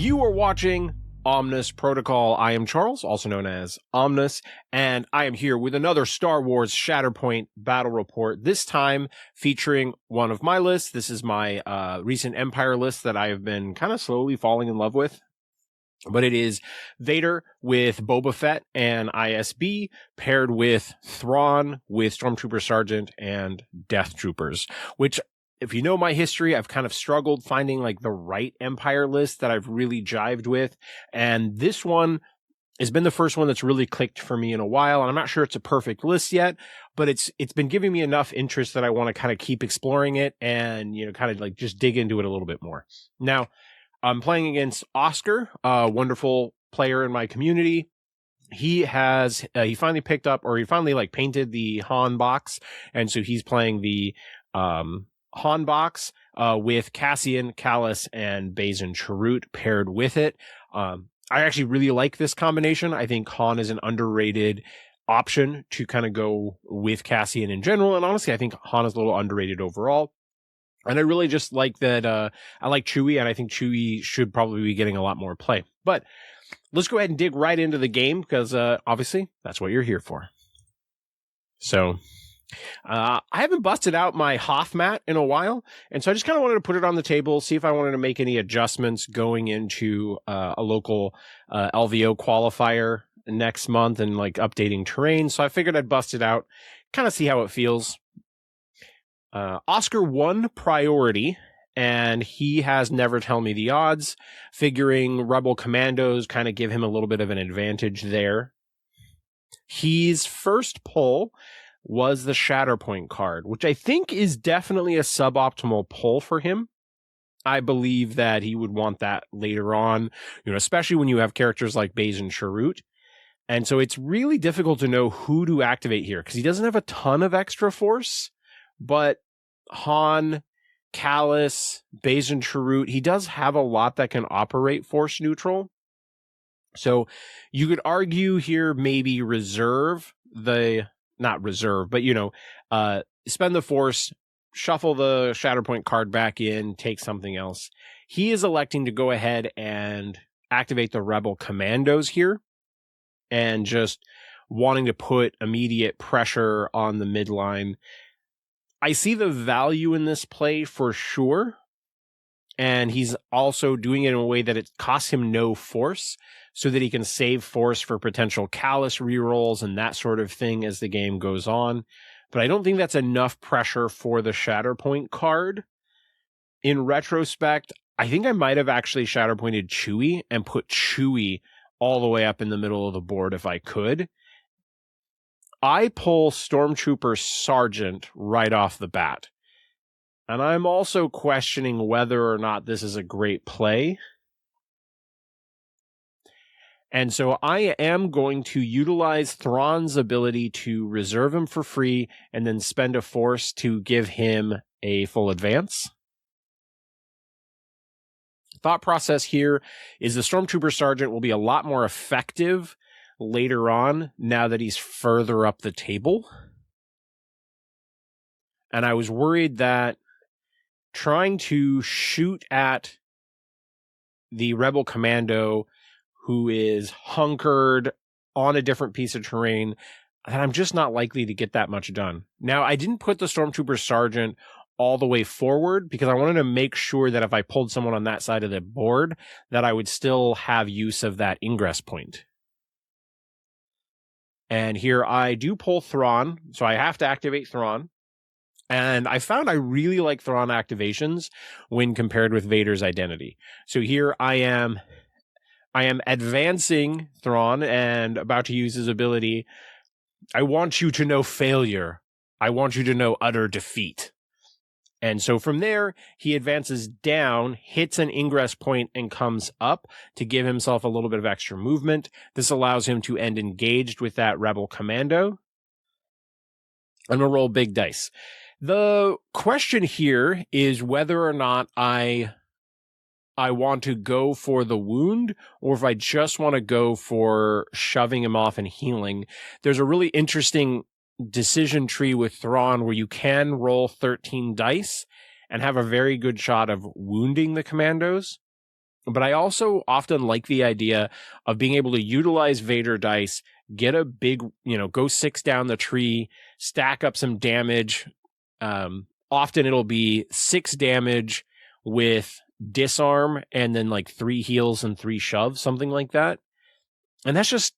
You are watching Omnis Protocol. I am Charles, also known as Omnis, and I am here with another Star Wars Shatterpoint battle report, this time featuring one of my lists. This is my recent Empire list that I have been kind of slowly falling in love with. But it is Vader with Boba Fett and ISB paired with Thrawn with Stormtrooper Sergeant and Death Troopers, which, if you know my history, I've kind of struggled finding like the right Empire list that I've really jived with. And this one has been the first one that's really clicked for me in a while. And I'm not sure it's a perfect list yet, but it's been giving me enough interest that I want to kind of keep exploring it and, you know, kind of like just dig into it a little bit more. Now, I'm playing against Oscar, a wonderful player in my community. He has, he finally picked up, or he finally like painted the Han box. And so he's playing the, Han box, with Cassian, Kallus, and Bazin Chirrut paired with it. I actually really like this combination. I think Han is an underrated option to kind of go with Cassian in general. And honestly, I think Han is a little underrated overall. And I really just like that, I like Chewie, and I think Chewie should probably be getting a lot more play. But let's go ahead and dig right into the game, because obviously that's what you're here for. So I haven't busted out my Hoth mat in a while, and so I just kind of wanted to put it on the table, see if I wanted to make any adjustments going into a local LVO qualifier next month and like updating terrain. So I figured I'd bust it out, kind of see how it feels. Oscar won priority, and he has never tell me the odds, figuring Rebel Commandos kind of give him a little bit of an advantage there. His first pull was the Shatterpoint card, which I think is definitely a suboptimal pull for him. I believe that he would want that later on, you know, especially when you have characters like Bazin Chirrut. And so it's really difficult to know who to activate here, because he doesn't have a ton of extra force. But Han, Kallus, Bazin Chirrut, he does have a lot that can operate force neutral. So you could argue here maybe not reserve, but, you know, spend the force, shuffle the Shatterpoint card back in, take something else. He is electing to go ahead and activate the Rebel Commandos here, and just wanting to put immediate pressure on the midline. I see the value in this play for sure, and he's also doing it in a way that it costs him no force, so that he can save force for potential Kallus rerolls and that sort of thing as the game goes on. But I don't think that's enough pressure for the Shatterpoint card. In retrospect, I think I might have actually Shatterpointed Chewie and put Chewie all the way up in the middle of the board if I could. I pull Stormtrooper Sergeant right off the bat. And I'm also questioning whether or not this is a great play. And so I am going to utilize Thrawn's ability to reserve him for free and then spend a force to give him a full advance. Thought process here is the Stormtrooper Sergeant will be a lot more effective later on, now that he's further up the table. And I was worried that trying to shoot at the Rebel Commando who is hunkered on a different piece of terrain, that I'm just not likely to get that much done. Now, I didn't put the Stormtrooper Sergeant all the way forward because I wanted to make sure that if I pulled someone on that side of the board, that I would still have use of that ingress point. And here I do pull Thrawn, so I have to activate Thrawn. And I found I really like Thrawn activations when compared with Vader's identity. So here I am advancing Thrawn and about to use his ability. I want you to know failure. I want you to know utter defeat. And so from there, he advances down, hits an ingress point, and comes up to give himself a little bit of extra movement. This allows him to end engaged with that Rebel Commando. I'm going to roll big dice. The question here is whether or not I want to go for the wound, or if I just want to go for shoving him off and healing. There's a really interesting decision tree with Thrawn where you can roll 13 dice and have a very good shot of wounding the commandos. But I also often like the idea of being able to utilize Vader dice, get a big, go 6 down the tree, stack up some damage. Often it'll be 6 damage with disarm and then like 3 heals and 3 shoves, something like that. And that's just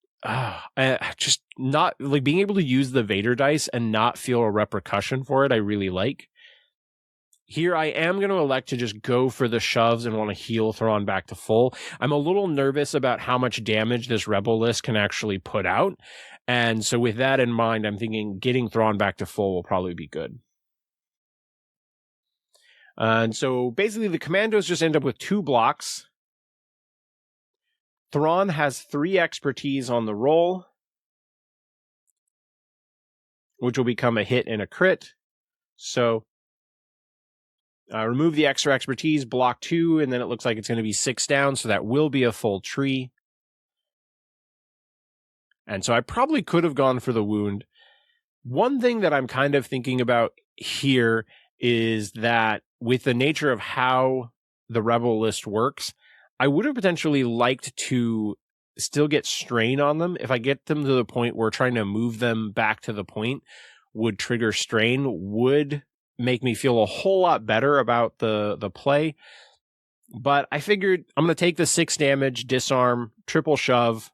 not like being able to use the Vader dice and not feel a repercussion for it. I really like. Here, I am going to elect to just go for the shoves and want to heal Thrawn back to full. I'm a little nervous about how much damage this Rebel list can actually put out. And so with that in mind, I'm thinking getting Thrawn back to full will probably be good. And so basically the commandos just end up with 2 blocks. Thrawn has 3 expertise on the roll, which will become a hit and a crit. So remove the extra expertise, block 2, and then it looks like it's going to be 6 down, so that will be a full tree. And so I probably could have gone for the wound. One thing that I'm kind of thinking about here is that with the nature of how the Rebel list works, I would have potentially liked to still get strain on them. If I get them to the point where trying to move them back to the point would trigger strain, would make me feel a whole lot better about the play. But I figured I'm going to take the 6 damage, disarm, triple shove,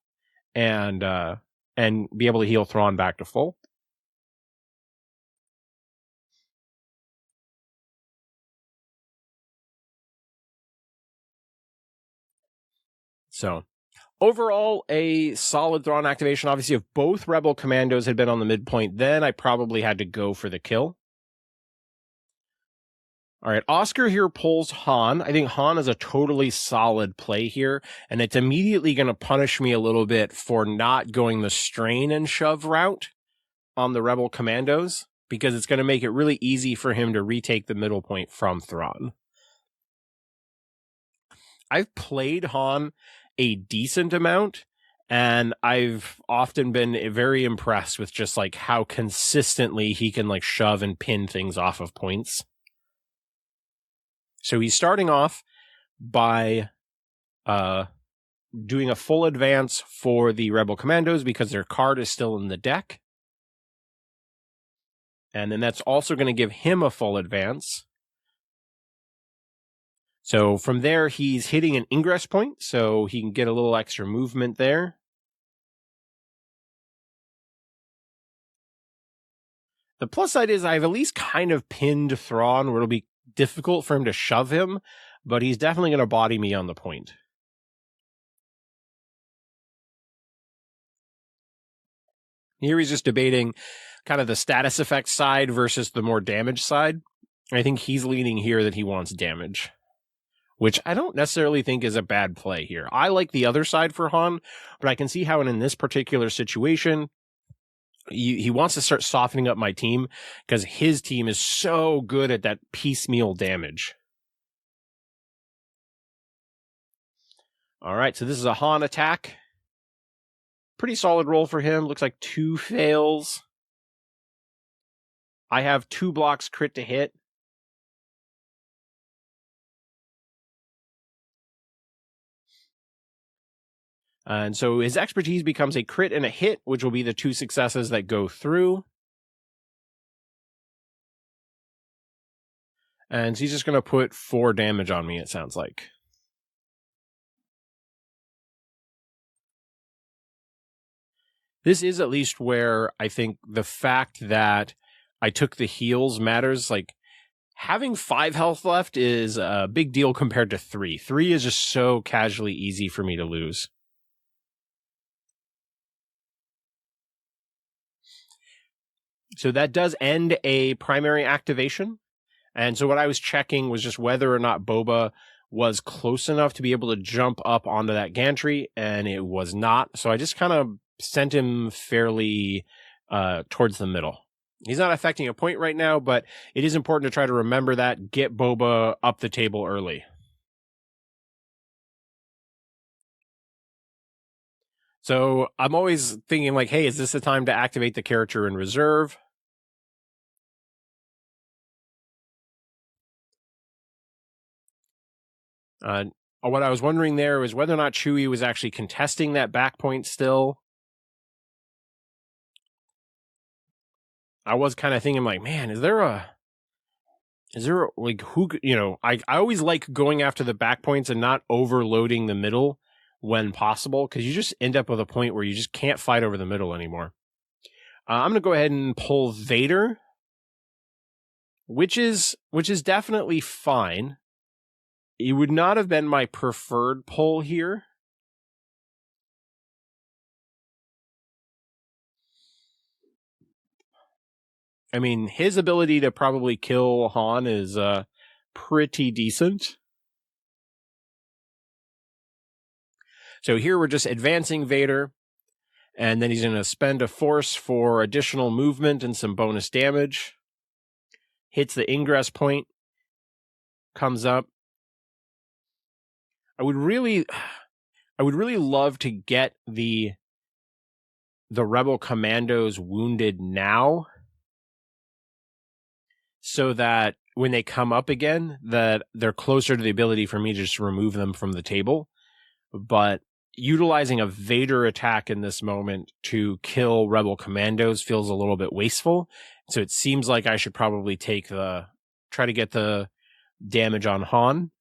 and be able to heal Thrawn back to full. So overall, a solid Thrawn activation. Obviously, if both Rebel commandos had been on the midpoint, then I probably had to go for the kill. All right, Oscar here pulls Han. I think Han is a totally solid play here, and it's immediately going to punish me a little bit for not going the strain and shove route on the Rebel commandos, because it's going to make it really easy for him to retake the middle point from Thrawn. I've played Han a decent amount, and I've often been very impressed with just like how consistently he can like shove and pin things off of points. So he's starting off by doing a full advance for the Rebel commandos because their card is still in the deck. And then that's also going to give him a full advance. So from there, he's hitting an ingress point, so he can get a little extra movement there. The plus side is I've at least kind of pinned Thrawn where it'll be difficult for him to shove him, but he's definitely going to body me on the point. Here he's just debating kind of the status effect side versus the more damage side. I think he's leaning here that he wants damage, which I don't necessarily think is a bad play here. I like the other side for Han, but I can see how in this particular situation, he wants to start softening up my team because his team is so good at that piecemeal damage. All right, so this is a Han attack. Pretty solid roll for him. Looks like 2 fails. I have 2 blocks crit to hit. And so his expertise becomes a crit and a hit, which will be the 2 successes that go through. And he's just going to put 4 damage on me, it sounds like. This is at least where I think the fact that I took the heals matters. Like, having 5 health left is a big deal compared to 3. 3 is just so casually easy for me to lose. So that does end a primary activation. And so what I was checking was just whether or not Boba was close enough to be able to jump up onto that gantry, and it was not. So I just kind of sent him fairly towards the middle. He's not affecting a point right now, but it is important to try to remember that. Get Boba up the table early. So I'm always thinking like, hey, is this the time to activate the character in reserve? What I was wondering there was whether or not Chewie was actually contesting that back point still. I was kind of thinking like, man, is there like who, I always like going after the back points and not overloading the middle when possible, because you just end up with a point where you just can't fight over the middle anymore. I'm going to go ahead and pull Vader, which is definitely fine. It would not have been my preferred pull here. I mean, his ability to probably kill Han is pretty decent. So here we're just advancing Vader, and then he's going to spend a force for additional movement and some bonus damage. Hits the ingress point, comes up. I would really love to get the Rebel commandos wounded now, so that when they come up again, that they're closer to the ability for me to just remove them from the table. But utilizing a Vader attack in this moment to kill Rebel commandos feels a little bit wasteful. So it seems like I should probably try to get the damage on Han.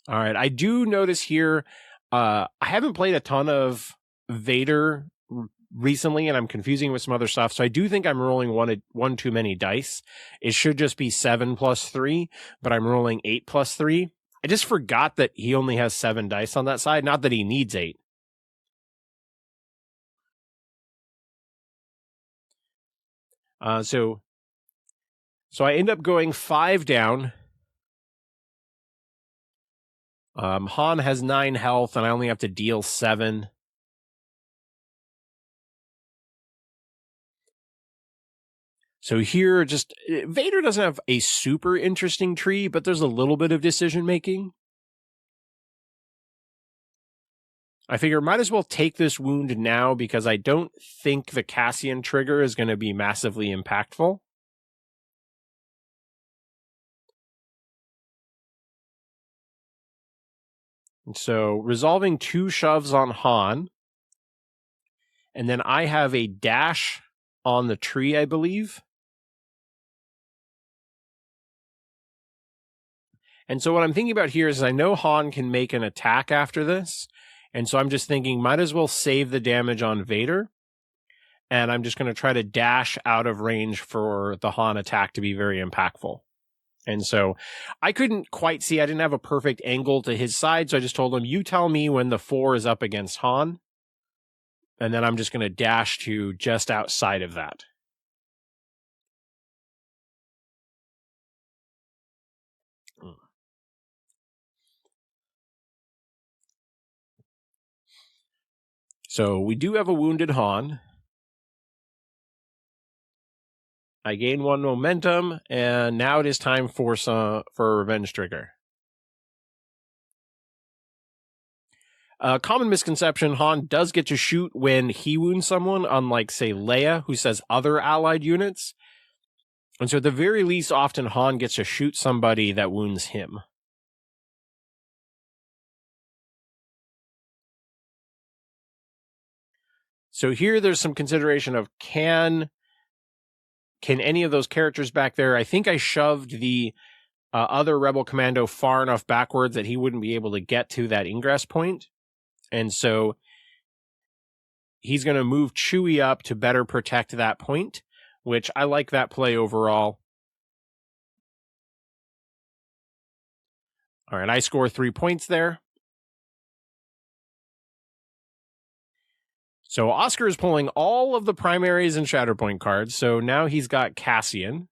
All right. I do notice here, I haven't played a ton of Vader recently, and I'm confusing with some other stuff. So I do think I'm rolling one too many dice. It should just be 7 plus 3, but I'm rolling 8 plus 3. I just forgot that he only has 7 dice on that side. Not that he needs 8. So I end up going 5 down. Han has 9 health, and I only have to deal 7. So here, just Vader doesn't have a super interesting tree, but there's a little bit of decision making. I figure might as well take this wound now, because I don't think the Cassian trigger is going to be massively impactful. And so resolving 2 shoves on Han. And then I have a dash on the tree, I believe. And so what I'm thinking about here is I know Han can make an attack after this. And so I'm just thinking, might as well save the damage on Vader. And I'm just going to try to dash out of range for the Han attack to be very impactful. And so I couldn't quite see, I didn't have a perfect angle to his side. So I just told him, you tell me when the 4 is up against Han. And then I'm just going to dash to just outside of that. So we do have a wounded Han. I gain 1 momentum, and now it is time for a revenge trigger. Common misconception, Han does get to shoot when he wounds someone, unlike, say, Leia, who says other allied units. And so at the very least, often Han gets to shoot somebody that wounds him. So here there's some consideration of can any of those characters back there, I think I shoved the other Rebel Commando far enough backwards that he wouldn't be able to get to that ingress point. And so he's going to move Chewie up to better protect that point, which I like that play overall. All right, I score 3 points there. So Oscar is pulling all of the primaries and Shatterpoint cards. So now he's got Cassian.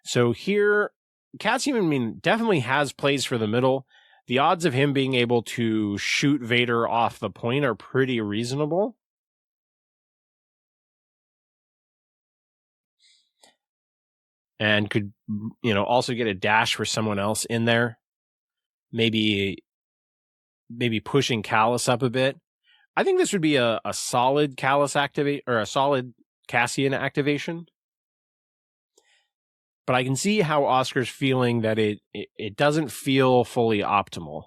So here, Cassian, definitely has plays for the middle. The odds of him being able to shoot Vader off the point are pretty reasonable. And could, also get a dash for someone else in there. Maybe pushing Callus up a bit. I think this would be a solid Callus activate, or a solid Cassian activation. But I can see how Oscar's feeling that it doesn't feel fully optimal.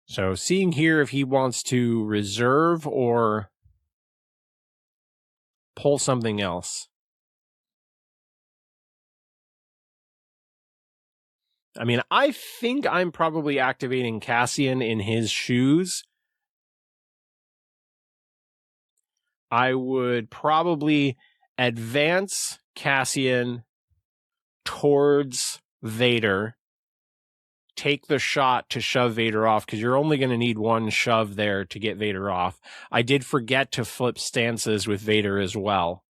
So seeing here if he wants to reserve or pull something else. I mean, I think I'm probably activating Cassian in his shoes. I would probably advance Cassian towards Vader, take the shot to shove Vader off, because you're only going to need one shove there to get Vader off. I did forget to flip stances with Vader as well.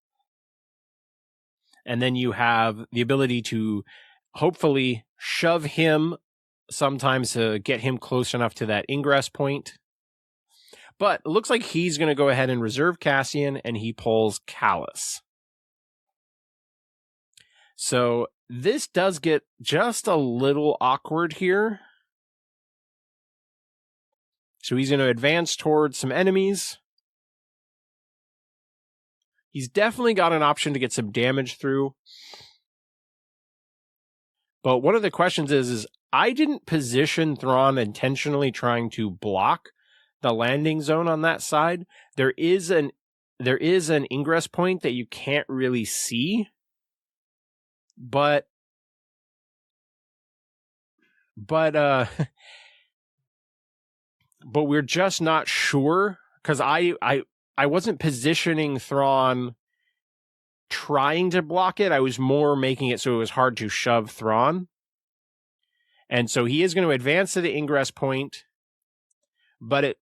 And then you have the ability to hopefully shove him sometimes to get him close enough to that ingress point. But it looks like he's going to go ahead and reserve Cassian, and he pulls Callus. So this does get just a little awkward here. So he's going to advance towards some enemies. He's definitely got an option to get some damage through. But one of the questions is I didn't position Thrawn intentionally trying to block the landing zone on that side. There is an ingress point that you can't really see. But we're just not sure, because I wasn't positioning Thrawn trying to block it. I was more making it so it was hard to shove Thrawn. And so he is going to advance to the ingress point, but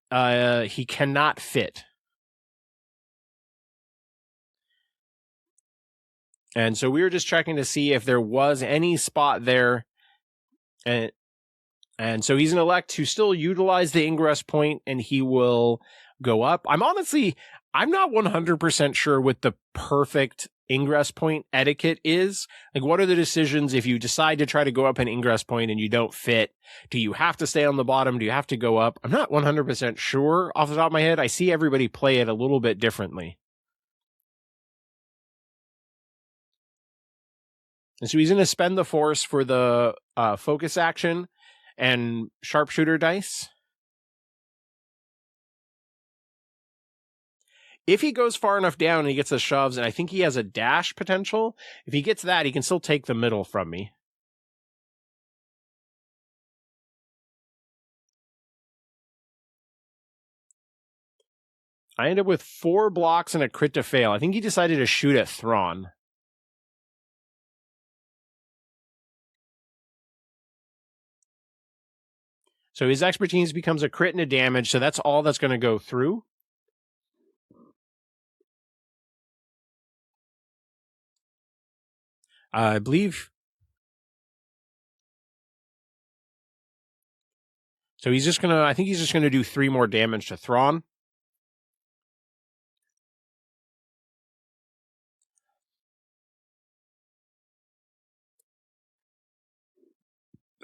he cannot fit. And so we were just checking to see if there was any spot there. And so he's going to elect to still utilize the ingress point, and he will go up. I'm not 100% sure what the perfect ingress point etiquette is. Like, what are the decisions if you decide to try to go up an ingress point and you don't fit? Do you have to stay on the bottom? Do you have to go up? I'm not 100% sure off the top of my head. I see everybody play it a little bit differently. And so he's going to spend the force for the focus action and sharpshooter dice. If he goes far enough down and he gets the shoves, and I think he has a dash potential, if he gets that, he can still take the middle from me. I end up with 4 blocks and a crit to fail. I think he decided to shoot at Thrawn. So his expertise becomes a crit and a damage, so that's all that's going to go through. I believe. So I think he's just going to do 3 more damage to Thrawn.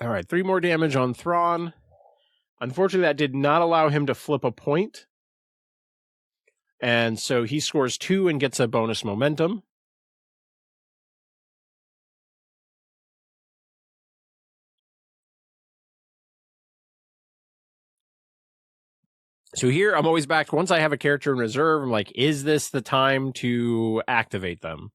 All right, 3 more damage on Thrawn. Unfortunately, that did not allow him to flip a point. And so he scores 2 and gets a bonus momentum. So here, I'm always back. Once I have a character in reserve, I'm like, is this the time to activate them?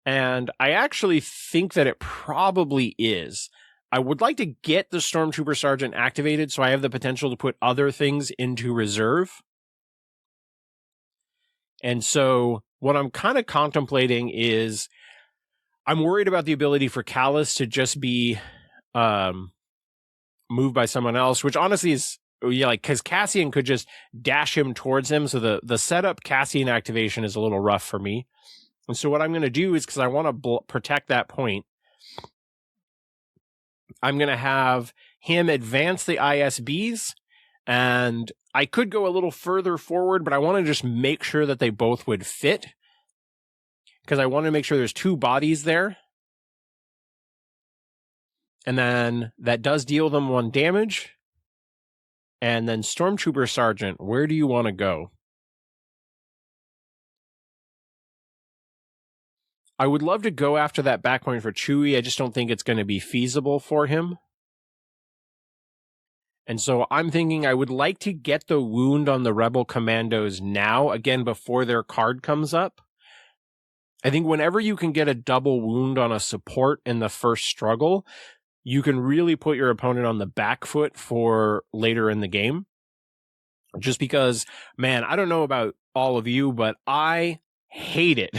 And I actually think that it probably is. I would like to get the Stormtrooper Sergeant activated so I have the potential to put other things into reserve. And so what I'm kind of contemplating is I'm worried about the ability for Callus to just be moved by someone else, which honestly is, because Cassian could just dash him towards him. So the setup Cassian activation is a little rough for me. And so what I'm going to do is, because I want to protect that point, I'm going to have him advance the ISBs, and I could go a little further forward, but I want to just make sure that they both would fit, because I want to make sure there's 2 bodies there. And then that does deal them 1 damage. And then Stormtrooper Sergeant, where do you want to go? I would love to go after that back point for Chewie. I just don't think it's going to be feasible for him. And so I'm thinking I would like to get the wound on the Rebel Commandos now, again, before their card comes up. I think whenever you can get a double wound on a support in the first struggle, you can really put your opponent on the back foot for later in the game. Just because, man, I don't know about all of you, but I hate it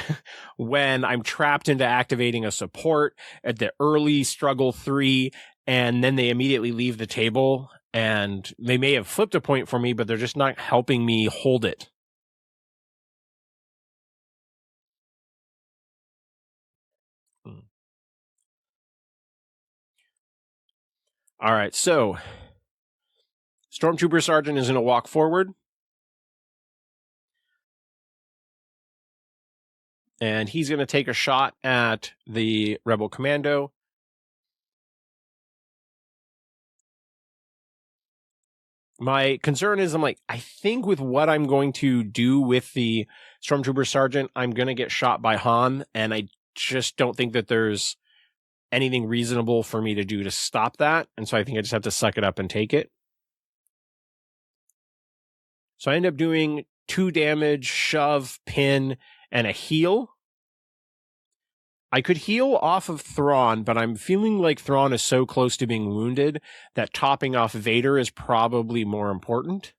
when I'm trapped into activating a support at the early struggle 3, and then they immediately leave the table, and they may have flipped a point for me, but they're just not helping me hold it. All right, so Stormtrooper Sergeant is going to walk forward. And he's going to take a shot at the Rebel Commando. My concern is I think with what I'm going to do with the Stormtrooper Sergeant, I'm going to get shot by Han, and I just don't think that there's anything reasonable for me to do to stop that. And so I think I just have to suck it up and take it. So I end up doing 2 damage, shove, pin, and a heal. I could heal off of Thrawn, but I'm feeling like Thrawn is so close to being wounded that topping off Vader is probably more important.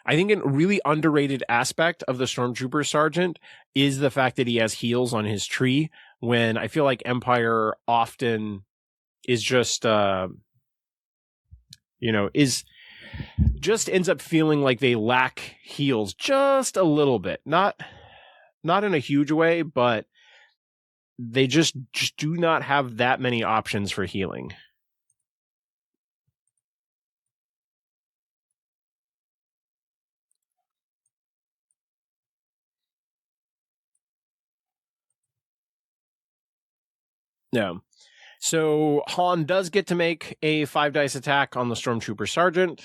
I think a really underrated aspect of the Stormtrooper Sergeant is the fact that he has heals on his tree, when I feel like Empire often is just, ends up feeling like they lack heals just a little bit. Not in a huge way, but they just do not have that many options for healing. No. So Han does get to make a 5 dice attack on the Stormtrooper Sergeant.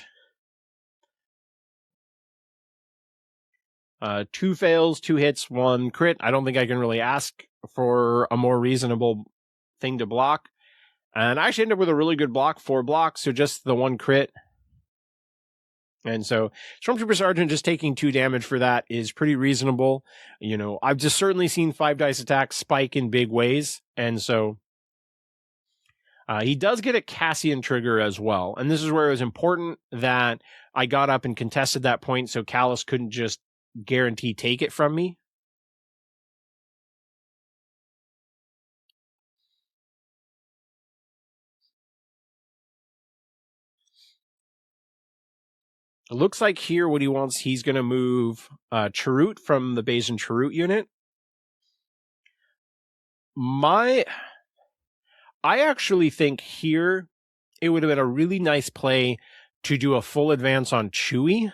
2 fails, 2 hits, 1 crit. I don't think I can really ask for a more reasonable thing to block. And I actually end up with a really good block, 4 blocks, so just the 1 crit. And so Stormtrooper Sergeant just taking 2 damage for that is pretty reasonable. I've just certainly seen 5 dice attacks spike in big ways. And so he does get a Cassian trigger as well. And this is where it was important that I got up and contested that point so Callus couldn't just guarantee take it from me. It looks like here what he wants, he's going to move Chirrut from the Basin Chirrut unit. I actually think here it would have been a really nice play to do a full advance on Chewie,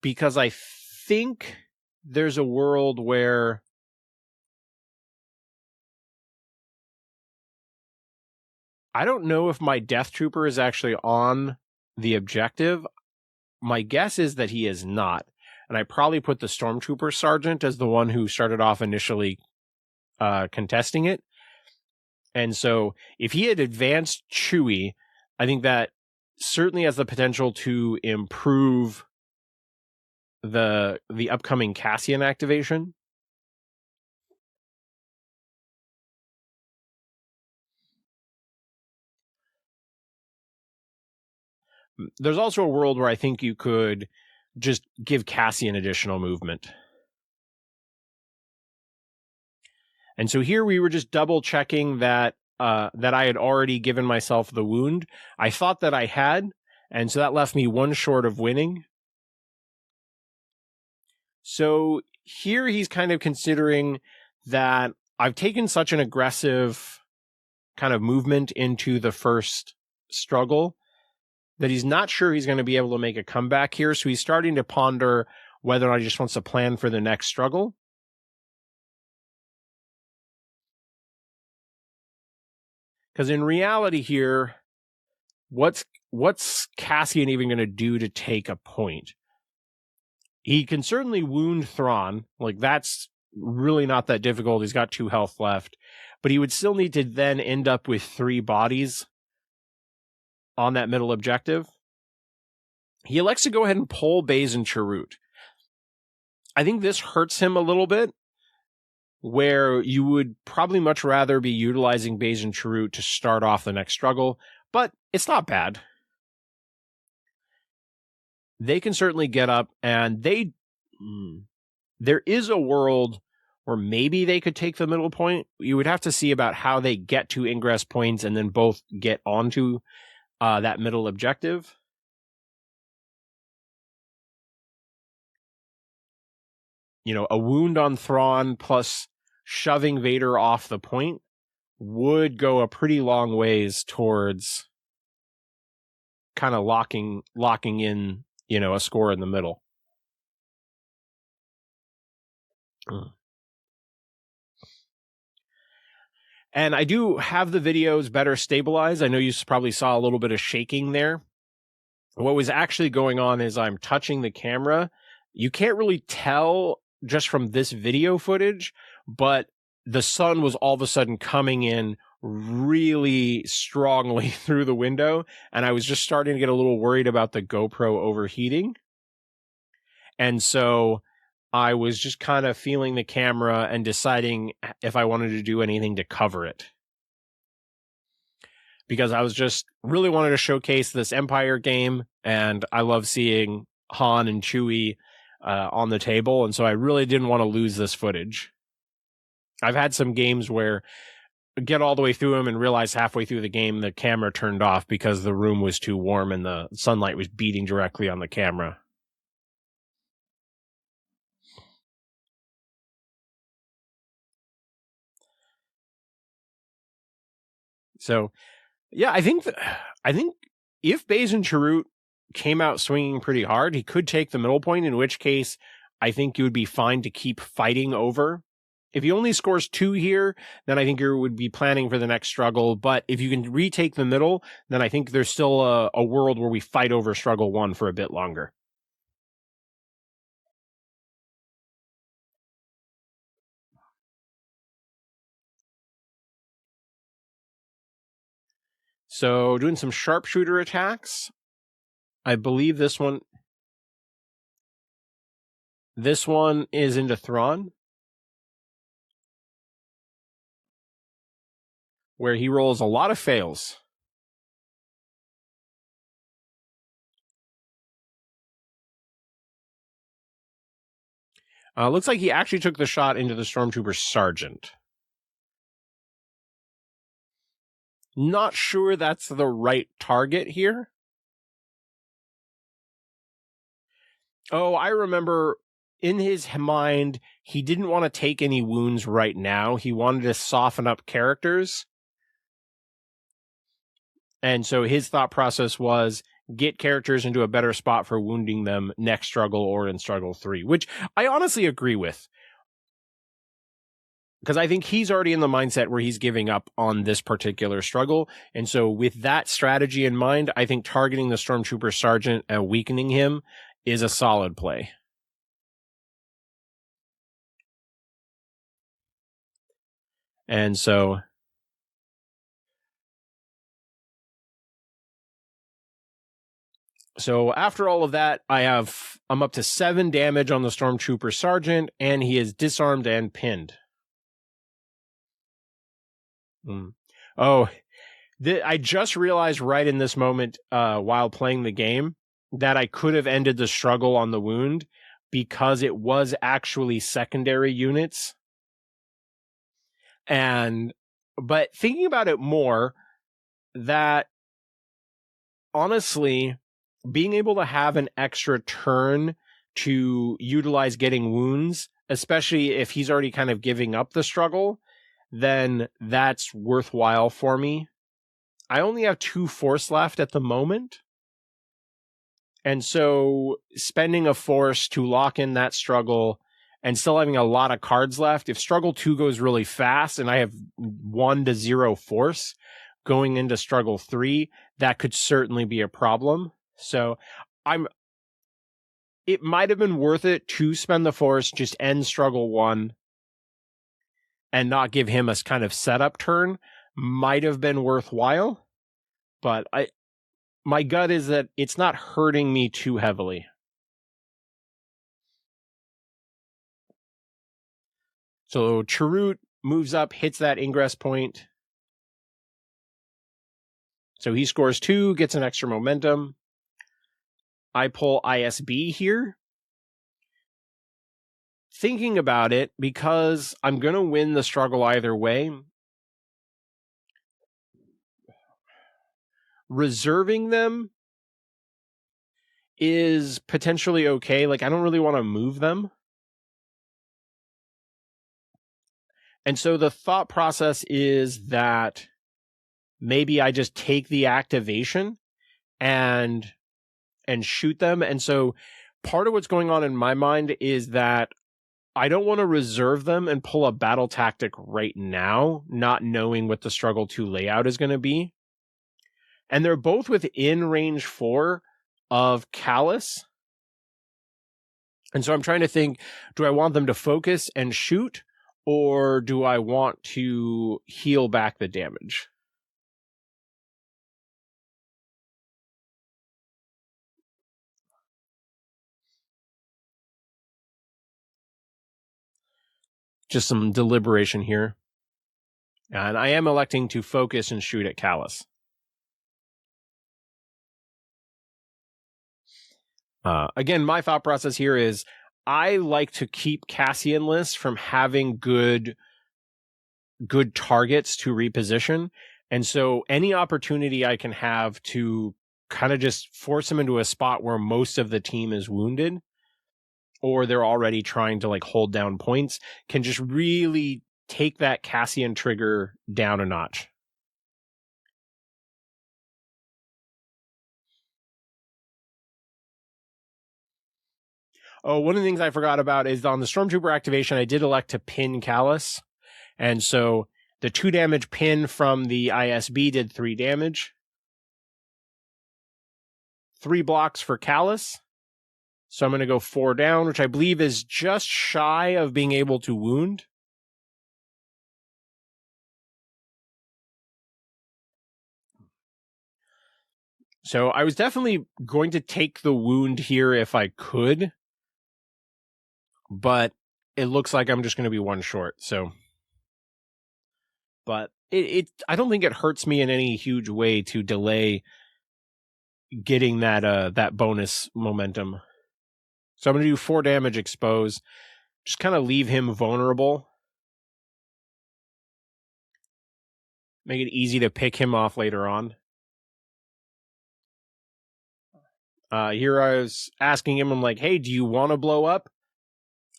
because I think there's a world where I don't know if my Death Trooper is actually on the objective. My guess is that he is not. And I probably put the Stormtrooper Sergeant as the one who started off initially contesting it. And so if he had advanced Chewie, I think that certainly has the potential to improve the upcoming Cassian activation. There's also a world where I think you could just give Cassian additional movement. And so here we were just double checking that that I had already given myself the wound. I thought that I had, and so that left me 1 short of winning. So here he's kind of considering that I've taken such an aggressive kind of movement into the first struggle that he's not sure he's going to be able to make a comeback here. So he's starting to ponder whether or not he just wants to plan for the next struggle. Because in reality here, what's Cassian even going to do to take a point? He can certainly wound Thrawn. Like, that's really not that difficult. He's got 2 health left. But he would still need to then end up with 3 bodies on that middle objective. He elects to go ahead and pull Baze and Chirrut. I think this hurts him a little bit, where you would probably much rather be utilizing Baze and Chirrut to start off the next struggle, but it's not bad. They can certainly get up, and there is a world where maybe they could take the middle point. You would have to see about how they get to ingress points and then both get onto that middle objective. You know, a wound on Thrawn plus shoving Vader off the point would go a pretty long ways towards kind of locking in, you know, a score in the middle. And I do have the videos better stabilized. I know you probably saw a little bit of shaking there. What was actually going on is I'm touching the camera. You can't really tell just from this video footage, but the sun was all of a sudden coming in really strongly through the window, and I was just starting to get a little worried about the GoPro overheating. And so I was just kind of feeling the camera and deciding if I wanted to do anything to cover it. Because I was just really wanted to showcase this Empire game, and I love seeing Han and Chewie on the table, and so I really didn't want to lose this footage. I've had some games where I get all the way through them and realize halfway through the game the camera turned off because the room was too warm and the sunlight was beating directly on the camera. So, yeah, I think if Baze and Chirrut came out swinging pretty hard, he could take the middle point, in which case I think you would be fine to keep fighting over. If he only scores 2 here, then I think you would be planning for the next struggle. But if you can retake the middle, then I think there's still a world where we fight over struggle 1 for a bit longer. So doing some sharpshooter attacks. I believe this one is into Thrawn, where he rolls a lot of fails. Looks like he actually took the shot into the Stormtrooper Sergeant. Not sure that's the right target here. Oh, I remember in his mind, he didn't want to take any wounds right now. He wanted to soften up characters. And so his thought process was get characters into a better spot for wounding them next struggle or in struggle 3, which I honestly agree with. Because I think he's already in the mindset where he's giving up on this particular struggle. And so with that strategy in mind, I think targeting the Stormtrooper Sergeant and weakening him is a solid play. And so after all of that, I'm up to 7 damage on the Stormtrooper Sergeant, and he is disarmed and pinned. Oh, I just realized right in this moment while playing the game that I could have ended the struggle on the wound because it was actually secondary units. But thinking about it more, that honestly, being able to have an extra turn to utilize getting wounds, especially if he's already kind of giving up the struggle, then that's worthwhile for me. I only have 2 force left at the moment. And so spending a force to lock in that struggle and still having a lot of cards left, if struggle 2 goes really fast and I have 1 to 0 force, going into struggle 3, that could certainly be a problem. So it might have been worth it to spend the Force, just end struggle 1 and not give him a kind of setup turn. Might have been worthwhile, but my gut is that it's not hurting me too heavily. So Chirrut moves up, hits that ingress point. So he scores 2, gets an extra momentum. I pull ISB here. Thinking about it, because I'm going to win the struggle either way, reserving them is potentially okay. Like, I don't really want to move them. And so the thought process is that maybe I just take the activation and shoot them. And so part of what's going on in my mind is that I don't want to reserve them and pull a battle tactic right now, not knowing what the struggle 2 layout is going to be. And they're both within range 4 of Callus. And so I'm trying to think, do I want them to focus and shoot, or do I want to heal back the damage? Just some deliberation here. And I am electing to focus and shoot at Callus. Again, my thought process here is I like to keep Cassian lists from having good targets to reposition. And so any opportunity I can have to kind of just force them into a spot where most of the team is wounded, or they're already trying to like hold down points, can just really take that Cassian trigger down a notch. Oh, one of the things I forgot about is on the Stormtrooper activation, I did elect to pin Callus. And so the 2 damage pin from the ISB did 3 damage. 3 blocks for Callus. So I'm going to go 4 down, which I believe is just shy of being able to wound. So I was definitely going to take the wound here if I could, but it looks like I'm just going to be 1 short. So, but I don't think it hurts me in any huge way to delay getting that bonus momentum. So I'm going to do 4 damage expose, just kind of leave him vulnerable. Make it easy to pick him off later on. Here I was asking him, I'm like, hey, do you want to blow up?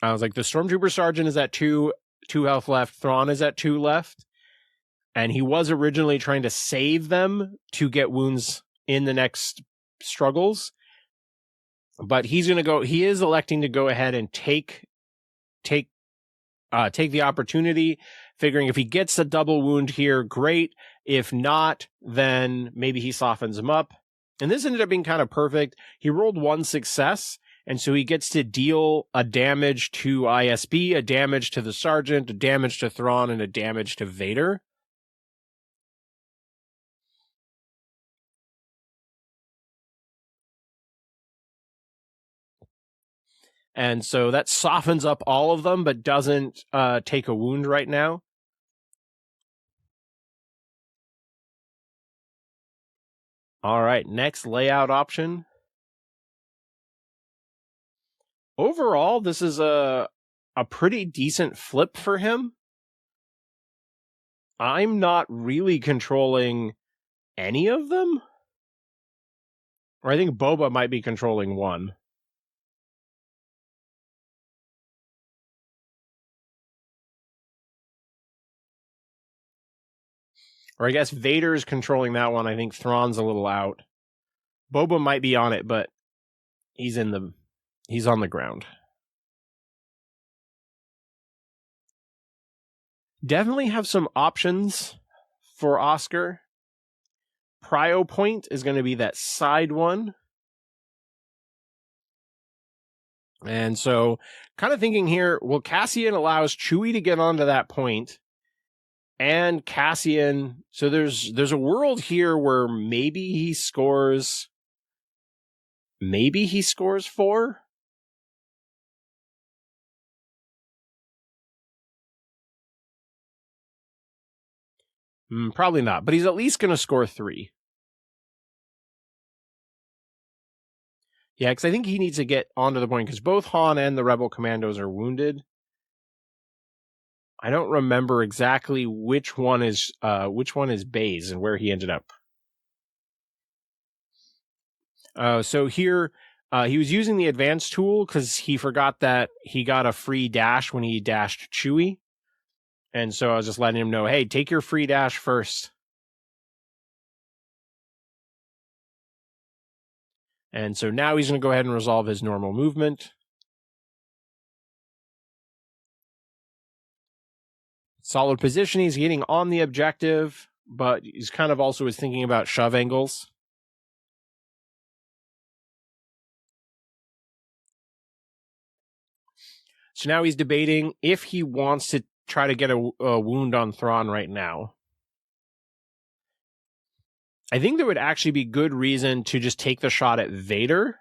I was like, the Stormtrooper Sergeant is at 2 health left. Thrawn is at 2 left. And he was originally trying to save them to get wounds in the next struggles. But he is electing to go ahead and take the opportunity, figuring if he gets a double wound here, great. If not, then maybe he softens him up. And this ended up being kind of perfect. He rolled 1 success, and so he gets to deal a damage to ISB, a damage to the Sergeant, a damage to Thrawn, and a damage to Vader. And so that softens up all of them, but doesn't take a wound right now. All right, next layout option. Overall, this is a pretty decent flip for him. I'm not really controlling any of them. Or I think Boba might be controlling 1. Or I guess Vader's controlling that one. I think Thrawn's a little out. Boba might be on it, but he's on the ground. Definitely have some options for Oscar. prio point is going to be that side one. And so kind of thinking here, well, Cassian allows Chewie to get onto that point, and Cassian, so there's a world here where maybe he scores 4. Probably not, but he's at least going to score 3. Yeah, because I think he needs to get onto the point, because both Han and the Rebel commandos are wounded. I don't remember exactly which one is Baze and where he ended up. So here, he was using the advanced tool because he forgot that he got a free dash when he dashed Chewie. And so I was just letting him know, hey, take your free dash first. And so now he's going to go ahead and resolve his normal movement. Solid position. He's getting on the objective, but he's kind of also thinking about shove angles. So now he's debating if he wants to try to get a wound on Thrawn right now. I think there would actually be good reason to just take the shot at Vader.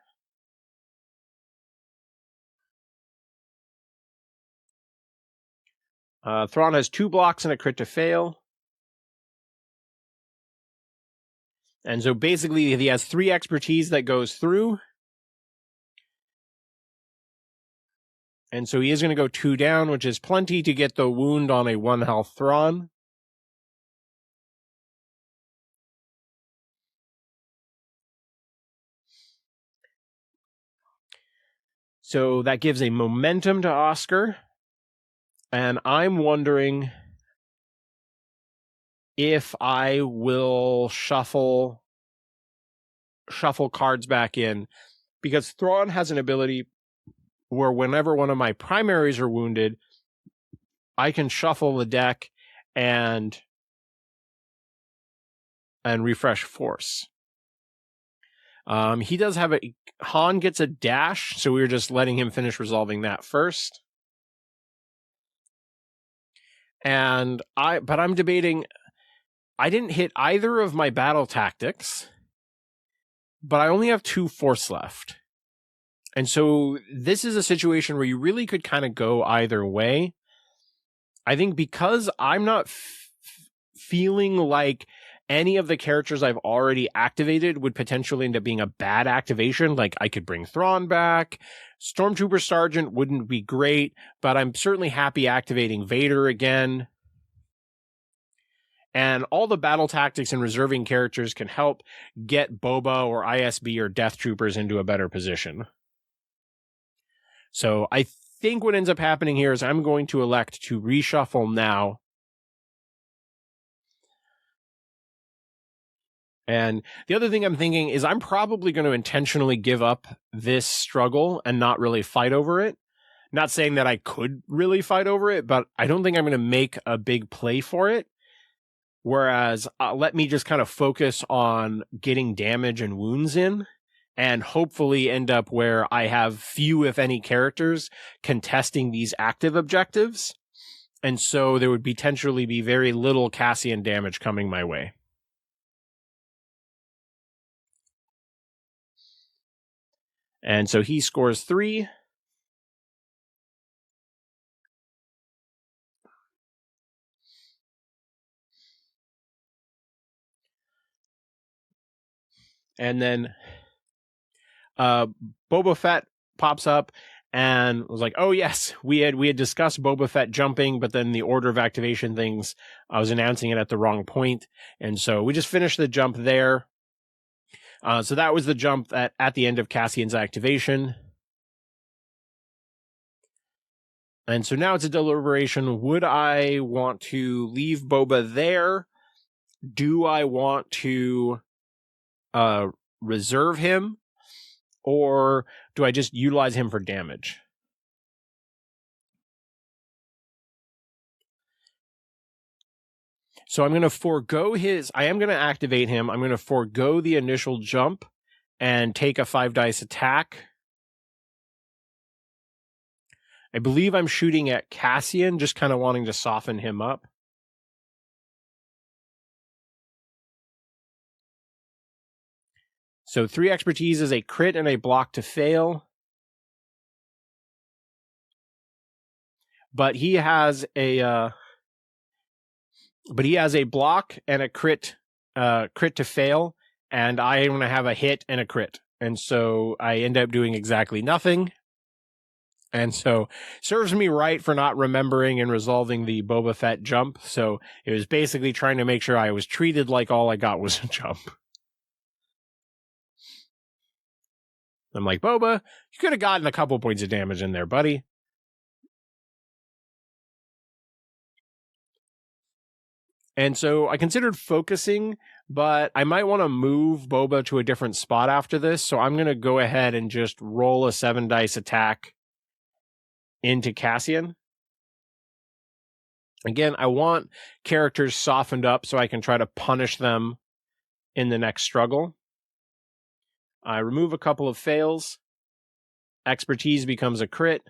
Thrawn has 2 blocks and a crit to fail. And so basically he has 3 expertise that goes through. And so he is going to go 2 down, which is plenty to get the wound on a 1 health Thrawn. So that gives a momentum to Oscar. And I'm wondering if I will shuffle cards back in, because Thrawn has an ability where whenever one of my primaries are wounded, I can shuffle the deck and refresh force. He does have Han gets a dash, so we were just letting him finish resolving that first. But I'm debating, I didn't hit either of my battle tactics, but I only have 2 force left. And so this is a situation where you really could kind of go either way. I think because I'm not feeling like any of the characters I've already activated would potentially end up being a bad activation. Like, I could bring Thrawn back. Stormtrooper Sergeant wouldn't be great, but I'm certainly happy activating Vader again. And all the battle tactics and reserving characters can help get Boba or ISB or Death Troopers into a better position. So I think what ends up happening here is I'm going to elect to reshuffle now. And the other thing I'm thinking is I'm probably going to intentionally give up this struggle and not really fight over it. Not saying that I could really fight over it, but I don't think I'm going to make a big play for it. Whereas let me just kind of focus on getting damage and wounds in, and hopefully end up where I have few, if any, characters contesting these active objectives. And so there would potentially be very little Cassian damage coming my way. And so he scores 3. And then Boba Fett pops up and was like, oh yes, we had discussed Boba Fett jumping, but then the order of activation things, I was announcing it at the wrong point. And so we just finished the jump there. So that was the jump at the end of Cassian's activation. And so now it's a deliberation. Would I want to leave Boba there? Do I want to reserve him? Or do I just utilize him for damage? So I'm going to forego I am going to activate him. I'm going to forego the initial jump and take a 5 dice attack. I believe I'm shooting at Cassian, just kind of wanting to soften him up. So 3 expertise is a crit and a block to fail. But he has a block and a crit to fail, and I am going to have a hit and a crit. And so I end up doing exactly nothing. And so serves me right for not remembering and resolving the Boba Fett jump. So it was basically trying to make sure I was treated like all I got was a jump. I'm like, Boba, you could have gotten a couple points of damage in there, buddy. And so I considered focusing, but I might want to move Boba to a different spot after this. So I'm going to go ahead and just roll a 7 dice attack into Cassian. Again, I want characters softened up so I can try to punish them in the next struggle. I remove a couple of fails. Expertise becomes a crit.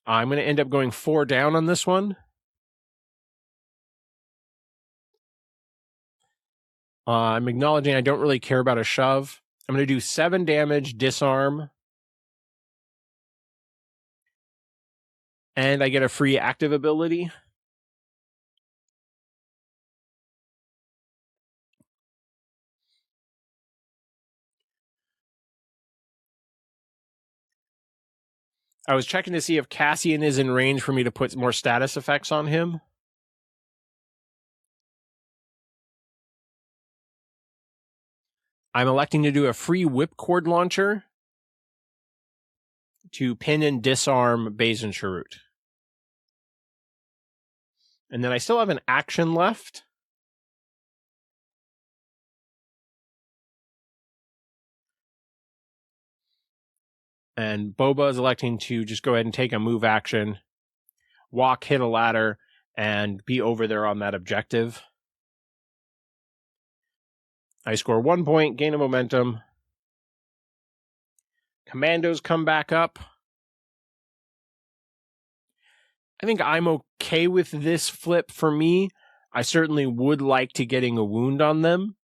I'm going to end up going 4 down on this one. I'm acknowledging I don't really care about a shove. I'm going to do 7 damage, disarm. And I get a free active ability. I was checking to see if Cassian is in range for me to put more status effects on him. I'm electing to do a free whipcord launcher to pin and disarm Baze and Chirrut. And then I still have an action left. And Boba is electing to just go ahead and take a move action, walk, hit a ladder, and be over there on that objective. I score 1 point, gain a momentum. Commandos come back up. I think I'm okay with this flip for me. I certainly would like to getting a wound on them.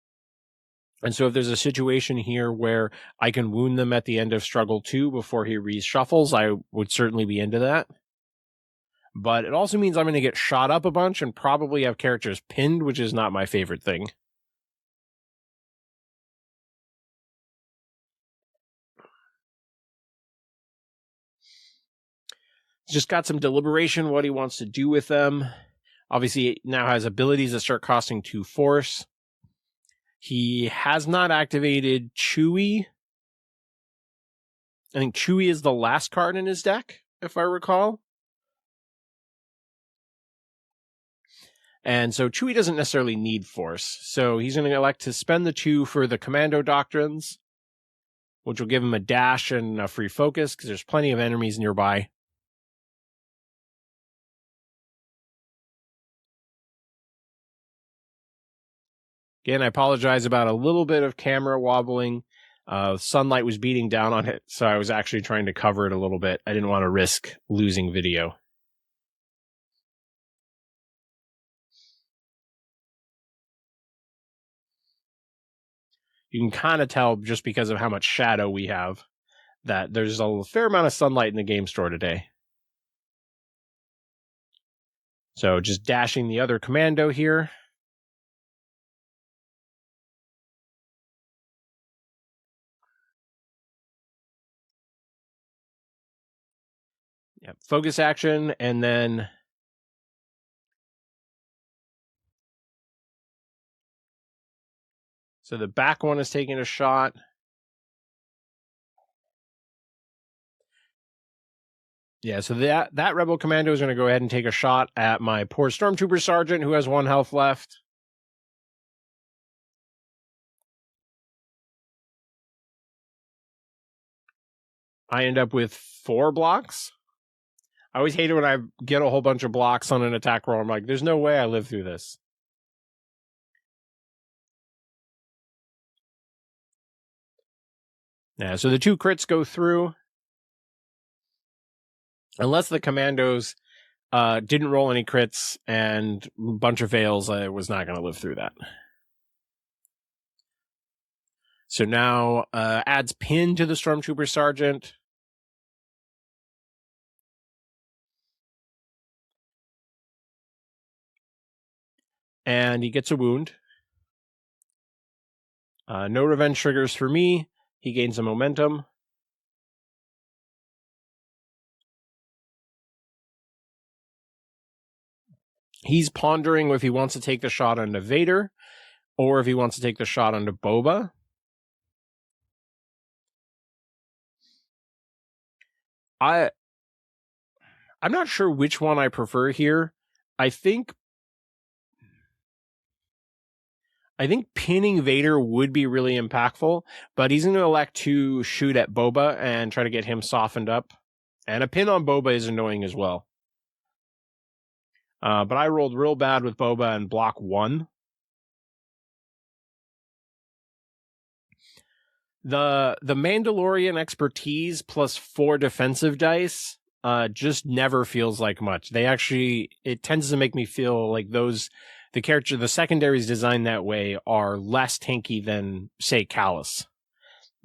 And so if there's a situation here where I can wound them at the end of Struggle 2 before he reshuffles, I would certainly be into that. But it also means I'm going to get shot up a bunch and probably have characters pinned, which is not my favorite thing. He's just got some deliberation what he wants to do with them. Obviously, he now has abilities that start costing 2 force. He has not activated Chewie. I think Chewie is the last card in his deck, if I recall. And so Chewie doesn't necessarily need force. So he's going to elect to spend the 2 for the commando doctrines, which will give him a dash and a free focus because there's plenty of enemies nearby. Again, I apologize about a little bit of camera wobbling. Sunlight was beating down on it, so I was actually trying to cover it a little bit. I didn't want to risk losing video. You can kind of tell just because of how much shadow we have that there's a fair amount of sunlight in the game store today. So just dashing the other commando here. Yep, focus action, and then so the back one is taking a shot. Yeah, so that Rebel Commando is going to go ahead and take a shot at my poor Stormtrooper Sergeant, who has 1 health left. I end up with 4 blocks. I always hate it when I get a whole bunch of blocks on an attack roll. I'm like, there's no way I live through this. Yeah, so the 2 crits go through. Unless the commandos didn't roll any crits and a bunch of fails, I was not going to live through that. So now adds pin to the Stormtrooper Sergeant. And he gets a wound. No revenge triggers for me. He gains a momentum. He's pondering if he wants to take the shot onto Vader or if he wants to take the shot onto Boba. I'm not sure which one I prefer here. I think pinning Vader would be really impactful, but he's going to elect to shoot at Boba and try to get him softened up. And a pin on Boba is annoying as well. But I rolled real bad with Boba and block 1. The Mandalorian expertise plus 4 defensive dice just never feels like much. It tends to make me feel like the secondaries designed that way are less tanky than, say, Callus,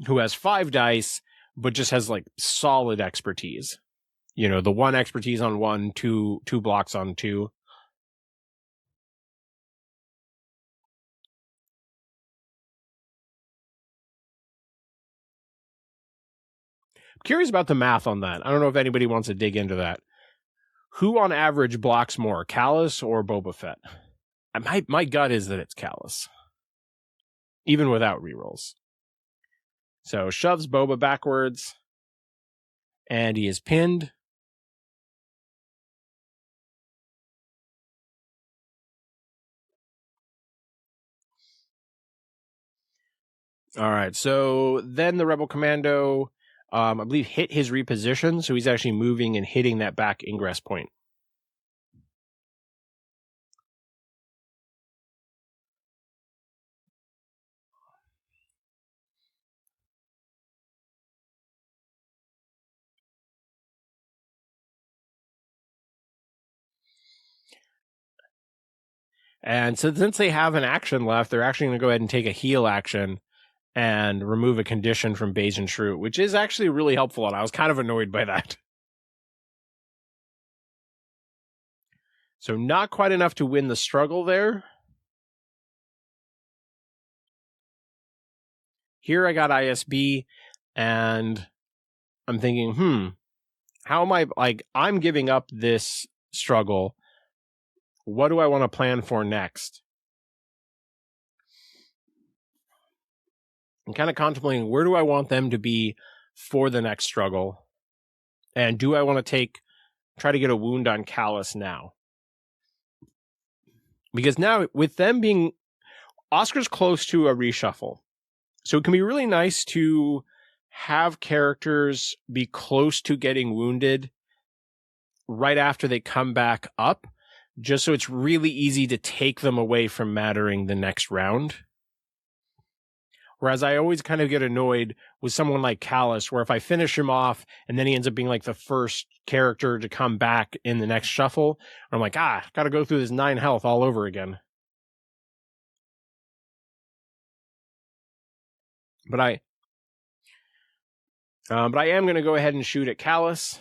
who has 5 dice, but just has like solid expertise. You know, the 1 expertise on 1, 2 blocks on 2. I'm curious about the math on that. I don't know if anybody wants to dig into that. Who on average blocks more, Callus or Boba Fett? My gut is that it's Callus, even without rerolls. So shoves Boba backwards, and he is pinned. All right, so then the Rebel Commando, I believe, hit his reposition, so he's actually moving and hitting that back ingress point. And so since they have an action left, they're actually going to go ahead and take a heal action and remove a condition from Bayesian Shrew, which is actually really helpful, and I was kind of annoyed by that. So not quite enough to win the struggle there. Here I got ISB, and I'm thinking, how am I'm giving up this struggle. What do I want to plan for next? I'm kind of contemplating, where do I want them to be for the next struggle? And do I want to try to get a wound on Callus now? Because now, with them being, Oscar's close to a reshuffle. So it can be really nice to have characters be close to getting wounded right after they come back up, just so it's really easy to take them away from mattering the next round. Whereas I always kind of get annoyed with someone like Callus, where if I finish him off and then he ends up being like the first character to come back in the next shuffle, I'm like, gotta go through this 9 health all over again. But I am going to go ahead and shoot at Callus.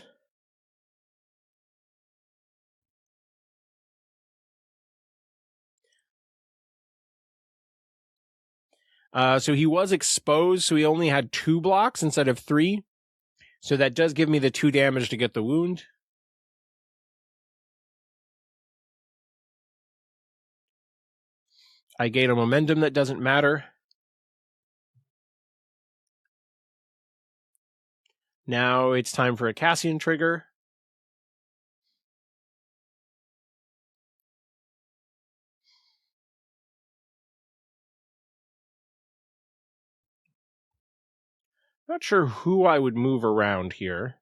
So he was exposed, so he only had 2 blocks instead of 3. So that does give me the 2 damage to get the wound. I gain a momentum that doesn't matter. Now it's time for a Cassian trigger. Not sure who I would move around here.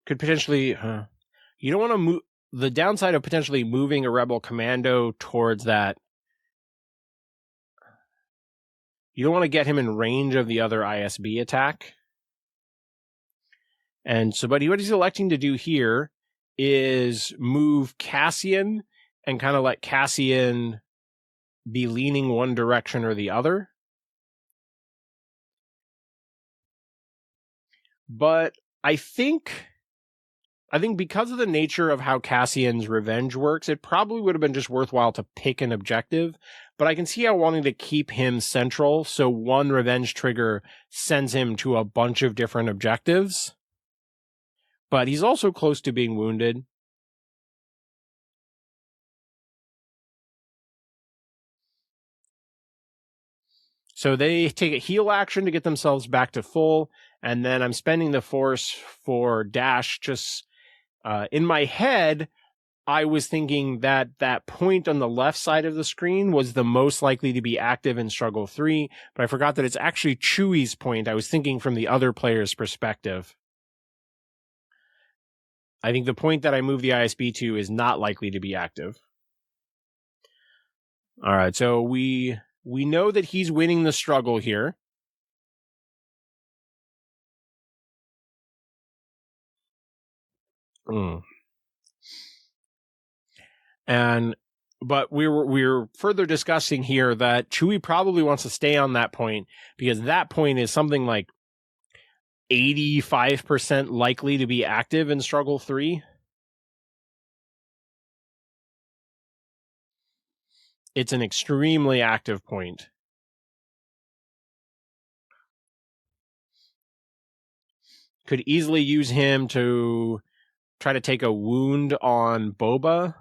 could potentially... you don't want to move... The downside of potentially moving a rebel commando towards that... You don't want to get him in range of the other ISB attack. And so, but what he's electing to do here is move Cassian and kind of let Cassian be leaning one direction or the other. But I think because of the nature of how Cassian's revenge works, it probably would have been just worthwhile to pick an objective. But I can see how wanting to keep him central, so one revenge trigger sends him to a bunch of different objectives. But he's also close to being wounded. So they take a heal action to get themselves back to full, and then I'm spending the force for dash. Just in my head, I was thinking that that point on the left side of the screen was the most likely to be active in Struggle 3, but I forgot that it's actually Chewie's point. I was thinking from the other player's perspective. I think the point that I moved the ISB to is not likely to be active. All right, so we know that he's winning the struggle here. But we're further discussing here that Chewie probably wants to stay on that point because that point is something like 85% likely to be active in Struggle 3. It's an extremely active point. Could easily use him to try to take a wound on Boba.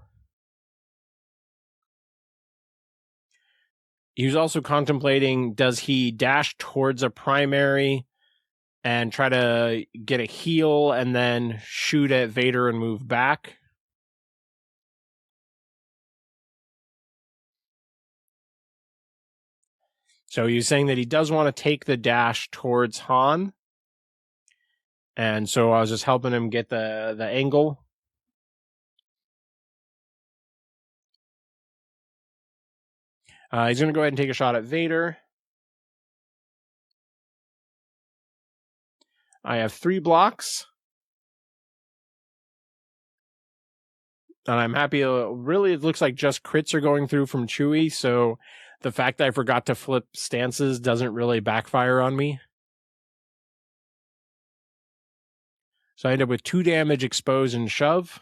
He was also contemplating, does he dash towards a primary and try to get a heal and then shoot at Vader and move back? So he was saying that he does want to take the dash towards Han. And so I was just helping him get the angle. He's going to go ahead and take a shot at Vader. I have 3 blocks. And I'm happy. Really, it looks like just crits are going through from Chewie. So the fact that I forgot to flip stances doesn't really backfire on me. So I end up with 2 damage, expose, and shove.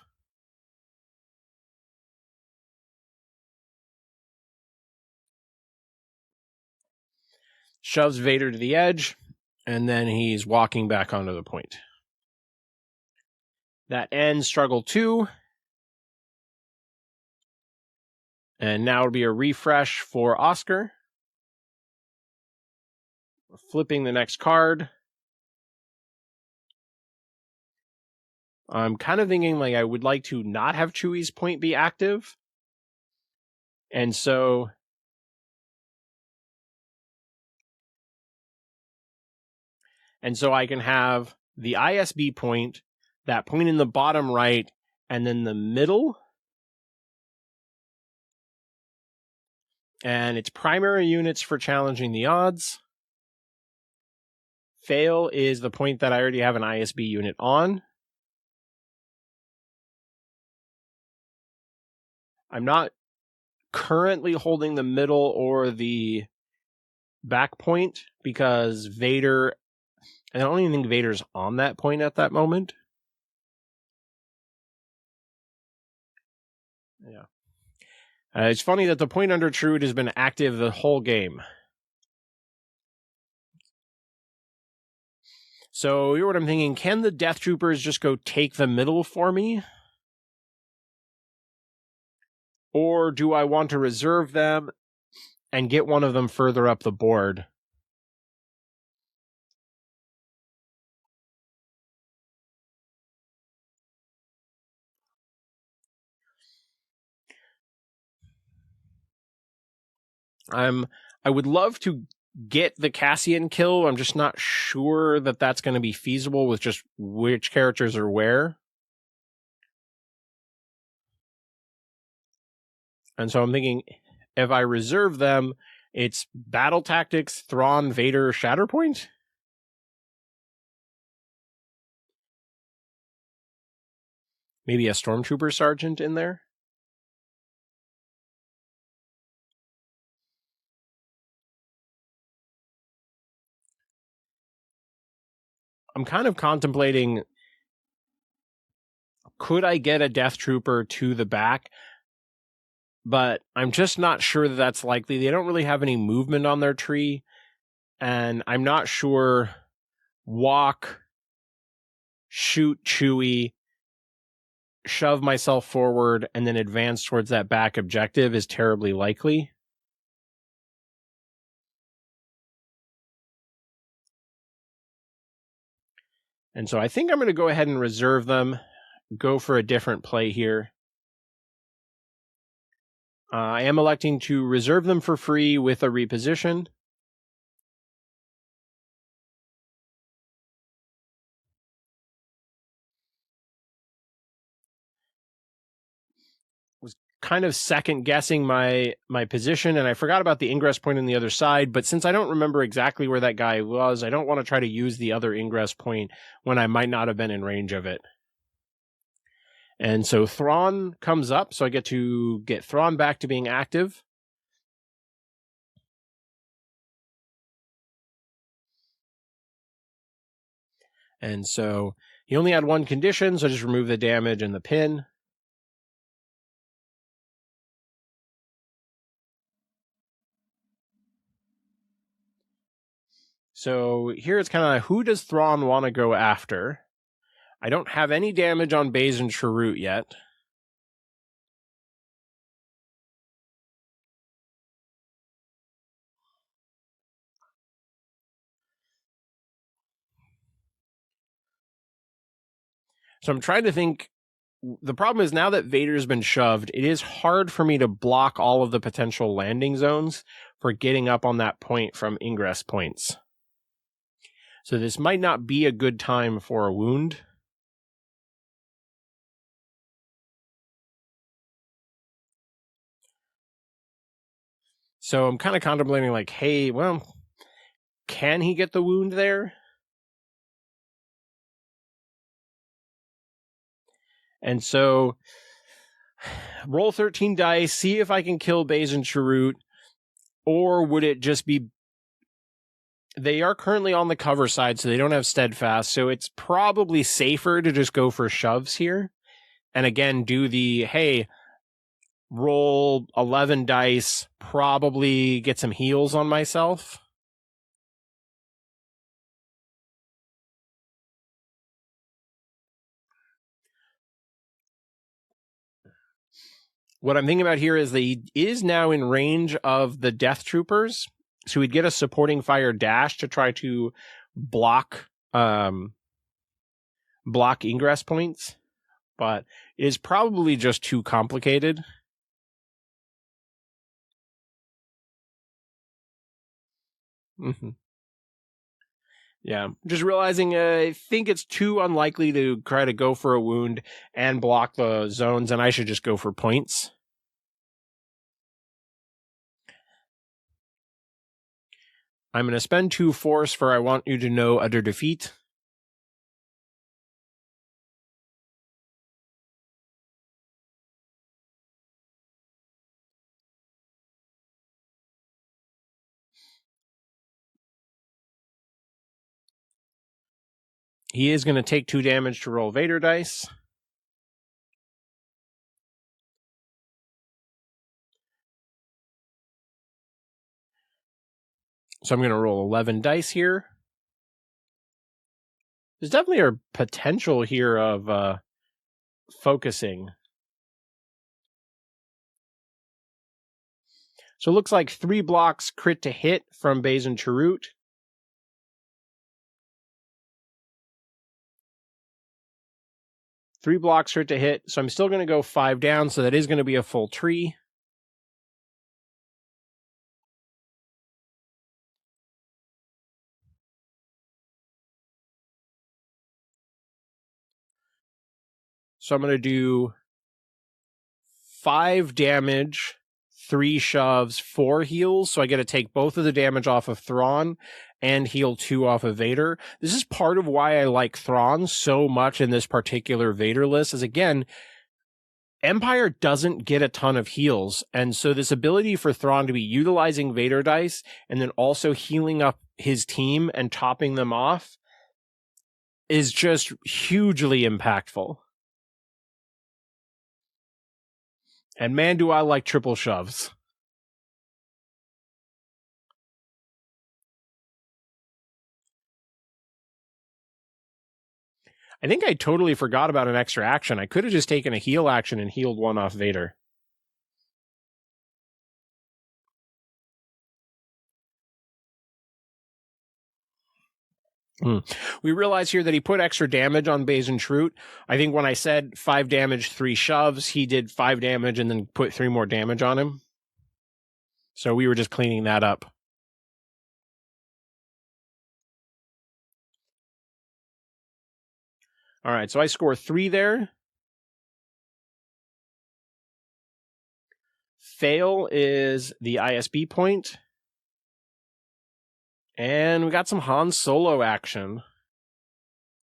Shoves Vader to the edge, and then he's walking back onto the point. That ends Struggle 2. And now it'll be a refresh for Oscar. We're flipping the next card. I'm kind of thinking like I would like to not have Chewie's point be active. And so I can have the ISB point, that point in the bottom right, and then the middle. And it's primary units for challenging the odds. Fail is the point that I already have an ISB unit on. I'm not currently holding the middle or the back point because Vader... I don't even think Vader's on that point at that moment. Yeah. It's funny that the point under Trude has been active the whole game. So here's what I'm thinking. Can the Death Troopers just go take the middle for me? Or do I want to reserve them and get one of them further up the board? I would love to get the Cassian kill. I'm just not sure that that's going to be feasible with just which characters are where. And so I'm thinking if I reserve them, it's battle tactics, Thrawn, Vader, Shatterpoint. Maybe a Stormtrooper Sergeant in there. I'm kind of contemplating, could I get a Death Trooper to the back? But I'm just not sure that that's likely. They don't really have any movement on their tree. And I'm not sure walk, shoot Chewie, shove myself forward, and then advance towards that back objective is terribly likely. And so I think I'm going to go ahead and reserve them, go for a different play here. I am electing to reserve them for free with a reposition. Was kind of second guessing my position, and I forgot about the ingress point on the other side, but since I don't remember exactly where that guy was, I don't want to try to use the other ingress point when I might not have been in range of it. And so Thrawn comes up, so I get to get Thrawn back to being active. And so he only had one condition, so I just remove the damage and the pin. So here it's kind of like, who does Thrawn want to go after? I don't have any damage on Baze and Chirrut yet. So I'm trying to think. The problem is now that Vader's been shoved, it is hard for me to block all of the potential landing zones for getting up on that point from ingress points. So this might not be a good time for a wound. So I'm kind of contemplating like, hey, well, can he get the wound there? And so roll 13 dice, see if I can kill Baze and Chirrut, or would it just be... They are currently on the cover side, so they don't have steadfast, so it's probably safer to just go for shoves here. And again, do the, hey, roll 11 dice, probably get some heals on myself. What I'm thinking about here is that he is now in range of the Death Troopers, so he'd get a supporting fire dash to try to block ingress points, but it is probably just too complicated. Mm-hmm. Yeah, just realizing I think it's too unlikely to try to go for a wound and block the zones, and I should just go for points. I'm going to spend 2 force for I want you to know utter defeat. He is going to take 2 damage to roll Vader dice. So I'm going to roll 11 dice here. There's definitely a potential here of focusing. So it looks like 3 blocks crit to hit from Baze and Chirrut. Three blocks crit to hit, so I'm still going to go 5 down, so that is going to be a full tree. So I'm going to do 5 damage, 3 shoves, 4 heals. So I get to take both of the damage off of Thrawn and heal 2 off of Vader. This is part of why I like Thrawn so much in this particular Vader list, is again, Empire doesn't get a ton of heals. And so this ability for Thrawn to be utilizing Vader dice and then also healing up his team and topping them off is just hugely impactful. And man, do I like triple shoves. I think I totally forgot about an extra action. I could have just taken a heal action and healed 1 off Vader. We realize here that he put extra damage on Baze and Troot. I think when I said 5 damage, 3 shoves, he did 5 damage and then put 3 more damage on him. So we were just cleaning that up. All right, so I score 3 there. Fail is the ISB point. And we got some Han Solo action.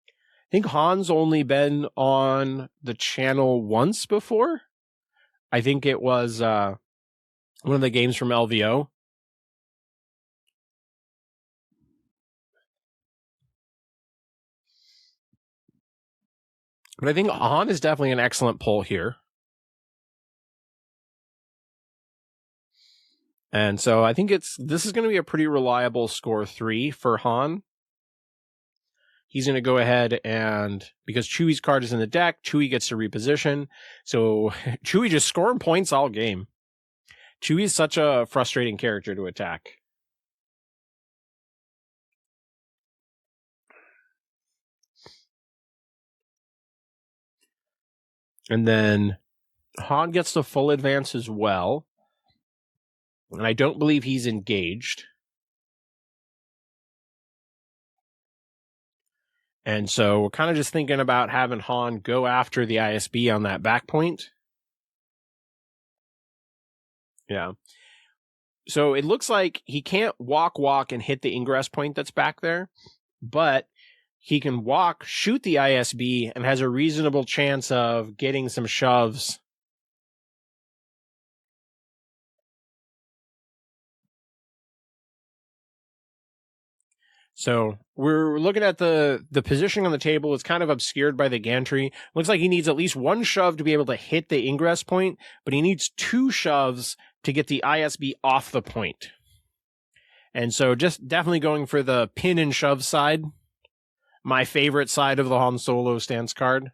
I think Han's only been on the channel once before. I think it was one of the games from LVO. But I think Han is definitely an excellent pull here. And so I think this is going to be a pretty reliable score 3 for Han. He's going to go ahead and, because Chewie's card is in the deck, Chewie gets to reposition. So Chewie just scoring points all game. Chewie is such a frustrating character to attack. And then Han gets the full advance as well. And I don't believe he's engaged. And so we're kind of just thinking about having Han go after the ISB on that back point. Yeah. So it looks like he can't walk, and hit the ingress point that's back there, but he can walk, shoot the ISB, and has a reasonable chance of getting some shoves. So we're looking at the positioning on the table. It's kind of obscured by the gantry. Looks like he needs at least 1 shove to be able to hit the ingress point, but he needs 2 shoves to get the ISB off the point. And so just definitely going for the pin and shove side. My favorite side of the Han Solo stance card.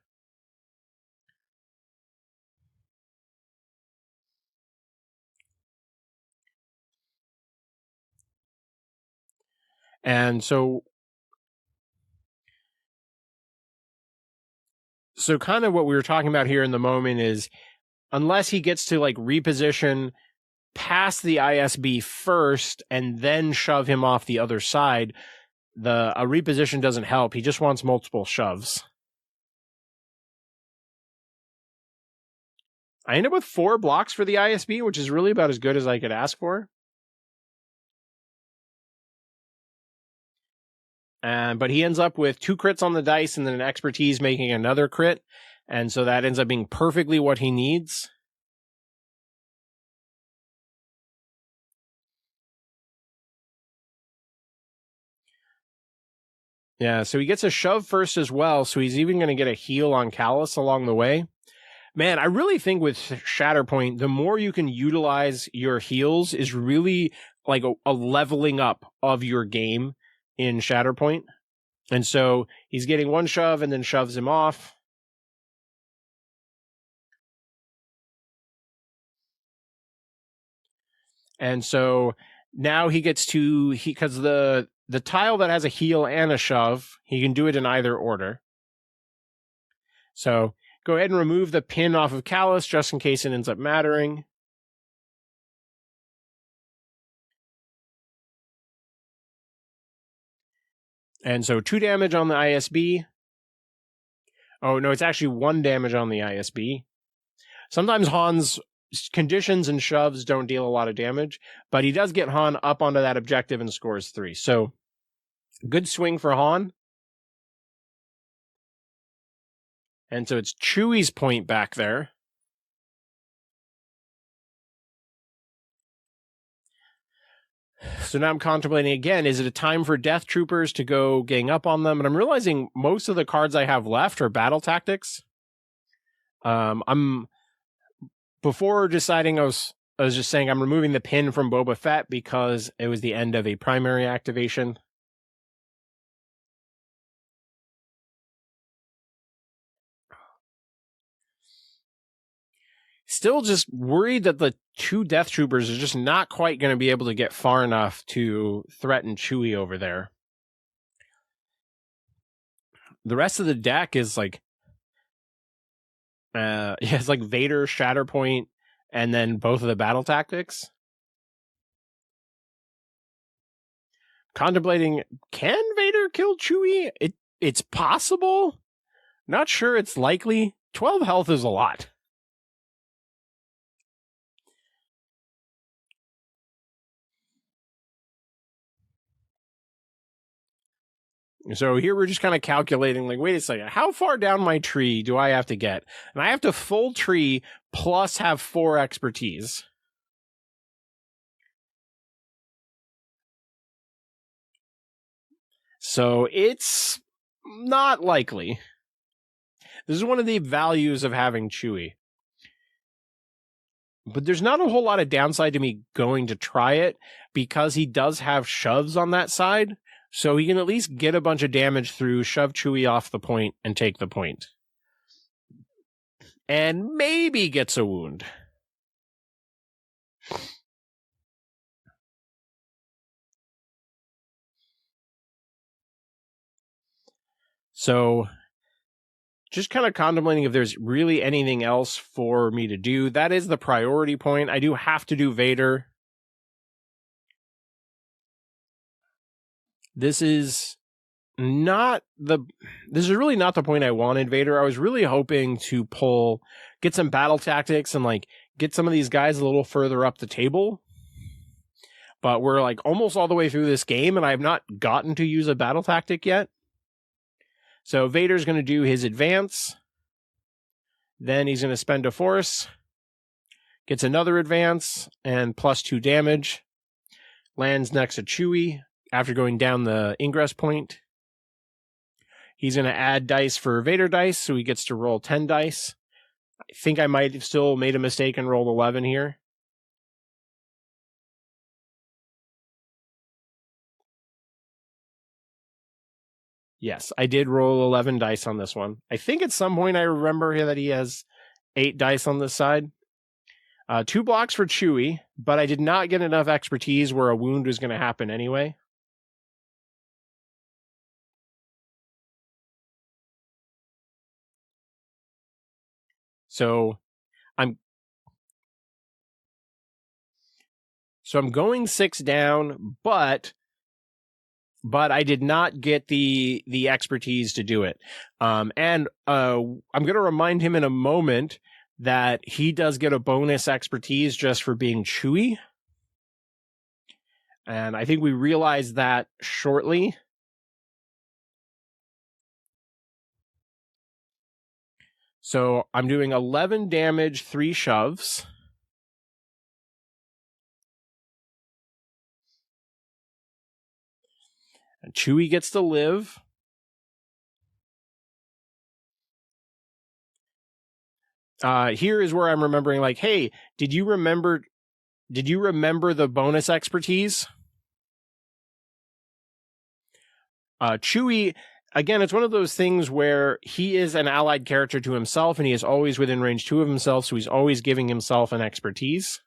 And so kind of what we were talking about here in the moment is, unless he gets to like reposition past the ISB first and then shove him off the other side, a reposition doesn't help. He just wants multiple shoves. I end up with 4 blocks for the ISB, which is really about as good as I could ask for. But he ends up with 2 crits on the dice and then an expertise making another crit. And so that ends up being perfectly what he needs. Yeah, so he gets a shove first as well, so he's even going to get a heal on Callus along the way. Man, I really think with Shatterpoint, the more you can utilize your heals is really like a leveling up of your game in Shatterpoint. And so he's getting 1 shove and then shoves him off. And so now he gets to, because the tile that has a heal and a shove, he can do it in either order. So go ahead and remove the pin off of Callus just in case it ends up mattering. And so 2 damage on the ISB. Oh, no, it's actually 1 damage on the ISB. Sometimes Han's conditions and shoves don't deal a lot of damage, but he does get Han up onto that objective and scores 3. So, good swing for Han. And so it's Chewie's point back there. So now I'm contemplating again, is it a time for Death Troopers to go gang up on them? And I'm realizing most of the cards I have left are battle tactics. Before deciding I was just saying I'm removing the pin from Boba Fett because it was the end of a primary activation. Still just worried that the 2 Death Troopers are just not quite going to be able to get far enough to threaten Chewie over there. The rest of the deck is like, it's like Vader, Shatterpoint, and then both of the battle tactics. Contemplating, can Vader kill Chewie? It's possible. Not sure it's likely. 12 health is a lot. So here we're just kind of calculating, like, wait a second, how far down my tree do I have to get? And I have to full tree plus have 4 expertise. So it's not likely. This is one of the values of having Chewie. But there's not a whole lot of downside to me going to try it because he does have shoves on that side. So he can at least get a bunch of damage through, shove Chewie off the point, and take the point. And maybe gets a wound. So just kind of contemplating if there's really anything else for me to do. That is the priority point. I do have to do Vader. This is really not the point I wanted, Vader. I was really hoping to get some battle tactics and like get some of these guys a little further up the table. But we're like almost all the way through this game and I have not gotten to use a battle tactic yet. So Vader's going to do his advance. Then he's going to spend a force. Gets another advance and +2 damage. Lands next to Chewie after going down the ingress point. He's going to add dice for Vader dice, so he gets to roll 10 dice. I think I might have still made a mistake and rolled 11 here. Yes, I did roll 11 dice on this one. I think at some point I remember that he has 8 dice on this side. 2 blocks for Chewie, but I did not get enough expertise where a wound was going to happen anyway. So I'm going 6 down, but I did not get the expertise to do it. And I'm going to remind him in a moment that he does get a bonus expertise just for being Chewie. And I think we realize that shortly. So I'm doing 11 damage, 3 shoves. And Chewie gets to live. Here is where I'm remembering, like, hey, did you remember the bonus expertise? Chewie, again, it's one of those things where he is an allied character to himself, and he is always within range 2 of himself, so he's always giving himself an expertise.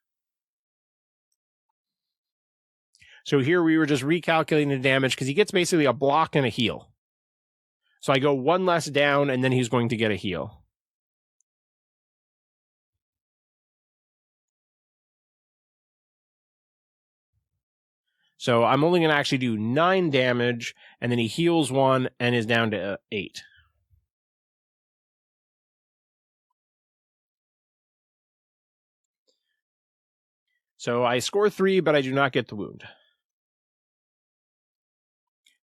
So here we were just recalculating the damage, because he gets basically a block and a heal. So I go 1 less down, and then he's going to get a heal. So I'm only going to actually do 9 damage, and then he heals 1 and is down to 8. So I score 3, but I do not get the wound.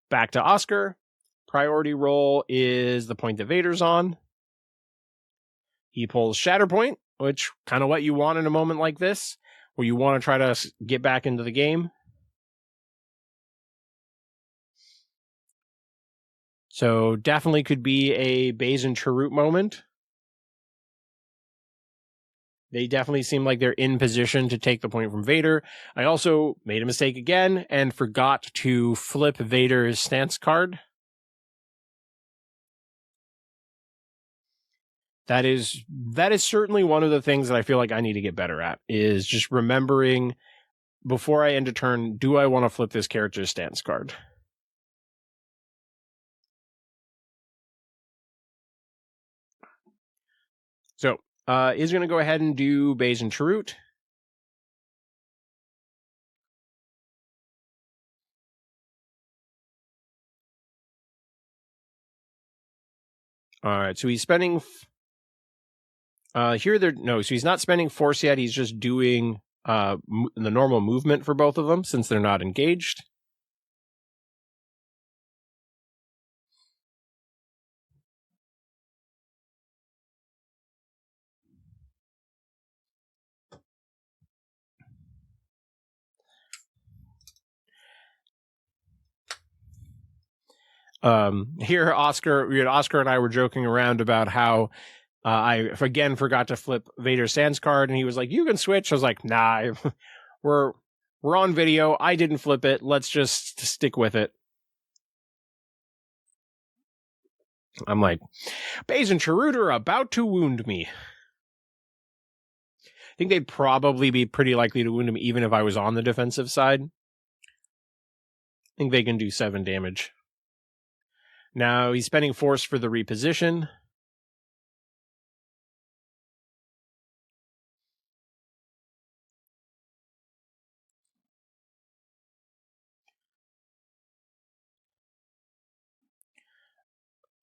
Back to Oscar. Priority roll is the point that Vader's on. He pulls Shatterpoint, which kind of what you want in a moment like this, where you want to try to get back into the game. So definitely could be a Baze and Chirrut moment. They definitely seem like they're in position to take the point from Vader. I also made a mistake again and forgot to flip Vader's stance card. That is certainly one of the things that I feel like I need to get better at, is just remembering before I end a turn, do I want to flip this character's stance card? So, is going to go ahead and do Baze and Chirrut. All right, so he's spending... so he's not spending force yet. He's just doing the normal movement for both of them since they're not engaged. Here, Oscar and I were joking around about how I again forgot to flip Vader's stance card, and he was like, "You can switch." I was like, "Nah, we're on video. I didn't flip it. Let's just stick with it." I'm like, Baze and Chirrut are about to wound me. I think they'd probably be pretty likely to wound me even if I was on the defensive side. I think they can do 7 damage. Now he's spending force for the reposition.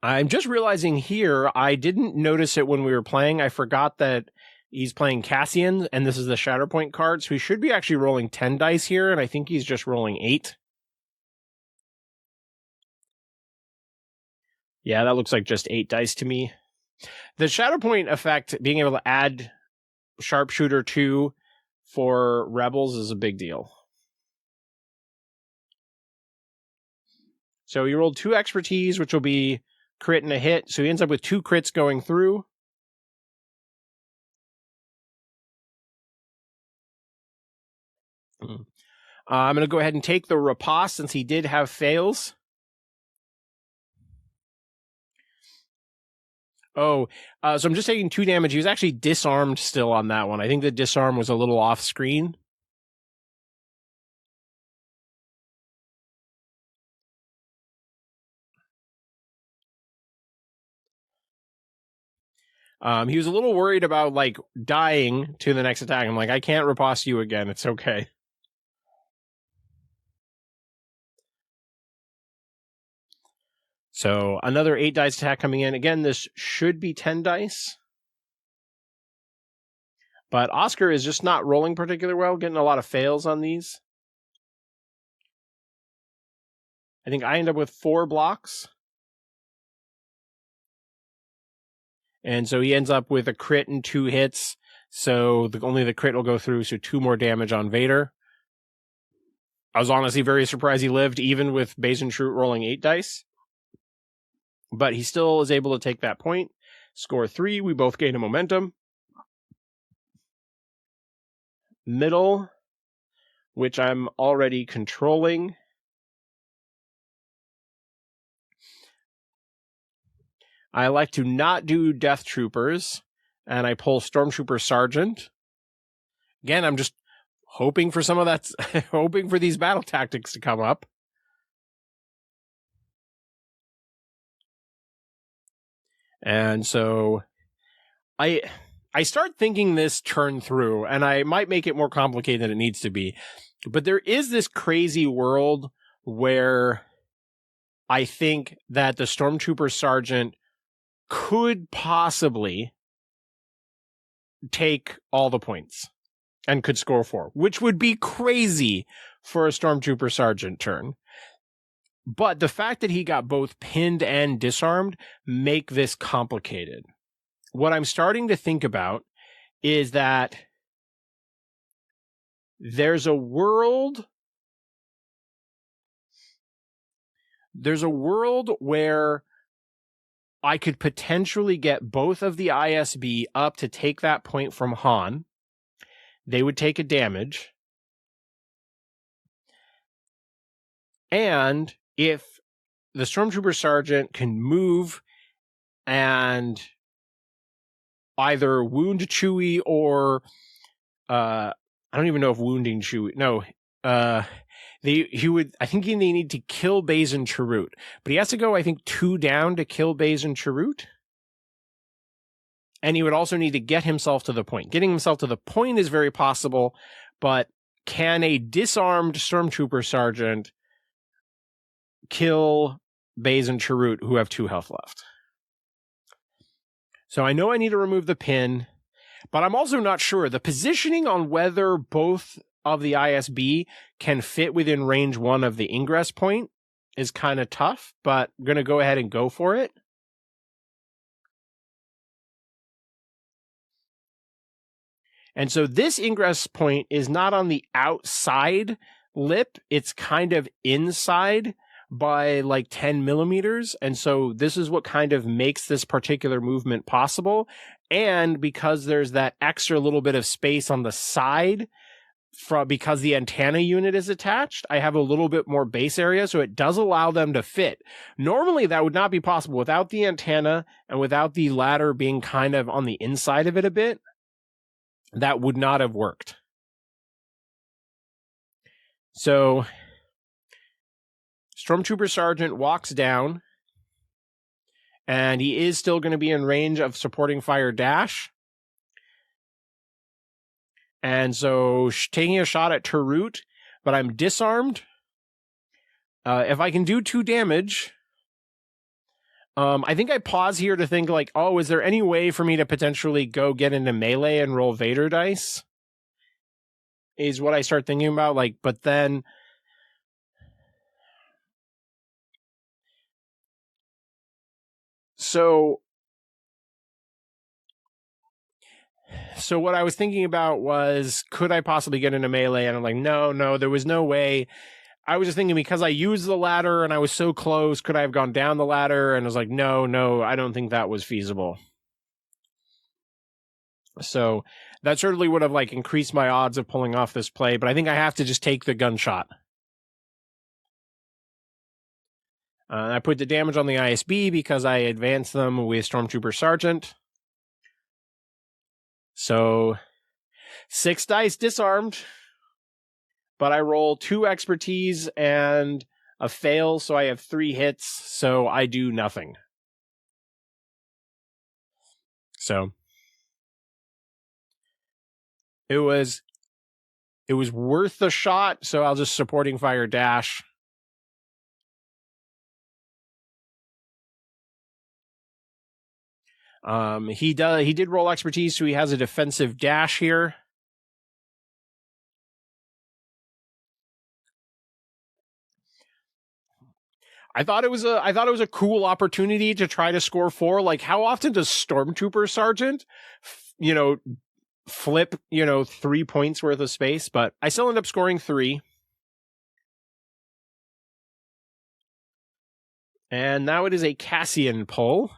I'm just realizing here, I didn't notice it when we were playing. I forgot that he's playing Cassian, and this is the Shatterpoint card, so he should be actually rolling 10 dice here, and I think he's just rolling 8. Yeah, that looks like just 8 dice to me. The Shatterpoint effect, being able to add Sharpshooter 2 for Rebels is a big deal. So he rolled 2 expertise, which will be crit and a hit, so he ends up with 2 crits going through. I'm going to go ahead and take the riposte since he did have fails. So I'm just taking 2 damage. He was actually disarmed still on that one. I think the disarm was a little off screen. He was a little worried about like dying to the next attack. I'm like, I can't riposte you again. It's okay. So another 8 dice attack coming in. Again, this should be 10 dice. But Oscar is just not rolling particularly well, getting a lot of fails on these. I think I end up with 4 blocks. And so he ends up with a crit and 2 hits. So only the crit will go through, so 2 more damage on Vader. I was honestly very surprised he lived, even with Baze and Chirrut rolling 8 dice. But he still is able to take that point. Score 3, we both gain a momentum. Middle, which I'm already controlling. I like to not do Death Troopers, and I pull Stormtrooper Sergeant. Again, I'm just hoping for some of that, hoping for these battle tactics to come up. And so I start thinking this turn through, and I might make it more complicated than it needs to be. But there is this crazy world where I think that the Stormtrooper Sergeant could possibly take all the points. and could score 4, which would be crazy for a Stormtrooper Sergeant turn. But the fact that he got both pinned and disarmed make this complicated. What I'm starting to think about is that there's a world where I could potentially get both of the ISB up to take that point from Han. They would take a damage. And if the Stormtrooper Sergeant can move and either wound Chewie or I don't even know if wounding Chewie. No, he would. I think they need to kill Baze and Chirrut, but he has to go, I think, 2 down to kill Baze and Chirrut. And he would also need to get himself to the point. Getting himself to the point is very possible, but can a disarmed Stormtrooper Sergeant kill Baze and Chirrut, who have 2 health left? So I know I need to remove the pin, but I'm also not sure. The positioning on whether both of the ISB can fit within range 1 of the ingress point is kind of tough, but I'm going to go ahead and go for it. And so this ingress point is not on the outside lip. It's kind of inside by like 10 millimeters. And so this is what kind of makes this particular movement possible. And because there's that extra little bit of space on the side because the antenna unit is attached, I have a little bit more base area. So it does allow them to fit. Normally that would not be possible without the antenna and without the ladder being kind of on the inside of it a bit. That would not have worked. So Stormtrooper Sergeant walks down, and he is still going to be in range of supporting fire dash. And so taking a shot at Chirrut, but I'm disarmed. If I can do 2 damage, I think I pause here to think like, oh, is there any way for me to potentially go get into melee and roll Vader dice? Is what I start thinking about. Like, but then So what I was thinking about was, could I possibly get into melee? And I'm like, no, there was no way. I was just thinking, because I used the ladder and I was so close, could I have gone down the ladder? And I was like, no, I don't think that was feasible. So that certainly would have like increased my odds of pulling off this play, but I think I have to just take the gunshot. I put the damage on the ISB because I advanced them with Stormtrooper Sergeant. So 6 dice disarmed, but I roll 2 expertise and a fail, so I have 3 hits, so I do nothing. So it was worth the shot, so I'll just supporting fire dash. He did roll expertise, so he has a defensive dash here. I thought it was a cool opportunity to try to score 4. Like, how often does Stormtrooper Sergeant, flip, 3 points worth of space? But I still end up scoring 3. And now it is a Cassian pull.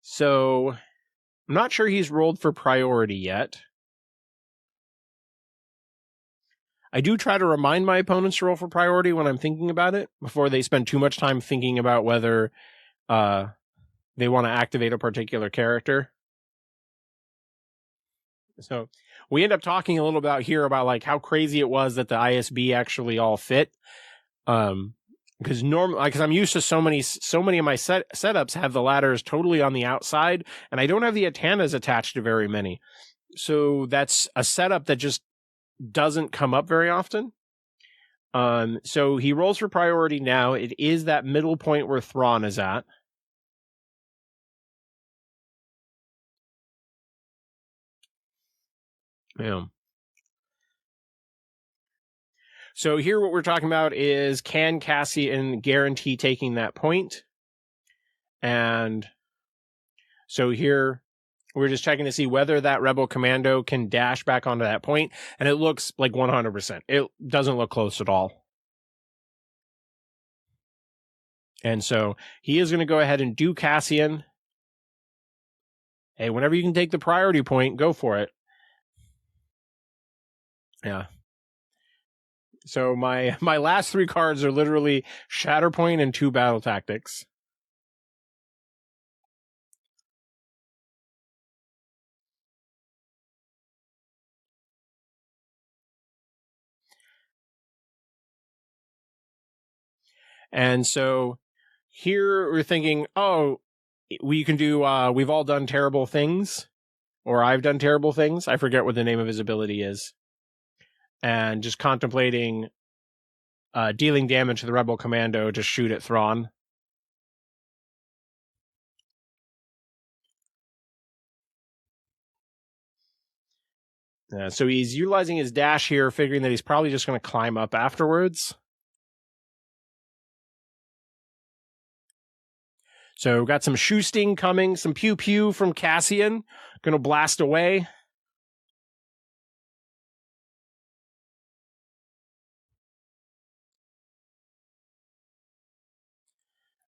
So I'm not sure he's rolled for priority yet. I do try to remind my opponents to roll for priority when I'm thinking about it before they spend too much time thinking about whether they want to activate a particular character. So we end up talking a little about here about like how crazy it was that the ISB actually all fit. Because I'm used to so many of my setups have the ladders totally on the outside, and I don't have the antennas attached to very many. So that's a setup that just doesn't come up very often. So he rolls for priority now. It is that middle point where Thrawn is at. Yeah. So here what we're talking about is, can Cassian guarantee taking that point? And so here we're just checking to see whether that rebel commando can dash back onto that point, and it looks like 100%. It doesn't look close at all. And so he is going to go ahead and do Cassian. Hey, whenever you can take the priority point, go for it. Yeah. So my last 3 cards are literally Shatterpoint and 2 battle tactics. And so here we're thinking, oh, we can do, we've all done terrible things, or I've done terrible things. I forget what the name of his ability is. And just contemplating dealing damage to the Rebel Commando to shoot at Thrawn. So he's utilizing his dash here, figuring that he's probably just going to climb up afterwards. So we've got some shoe sting coming, some pew pew from Cassian. Going to blast away.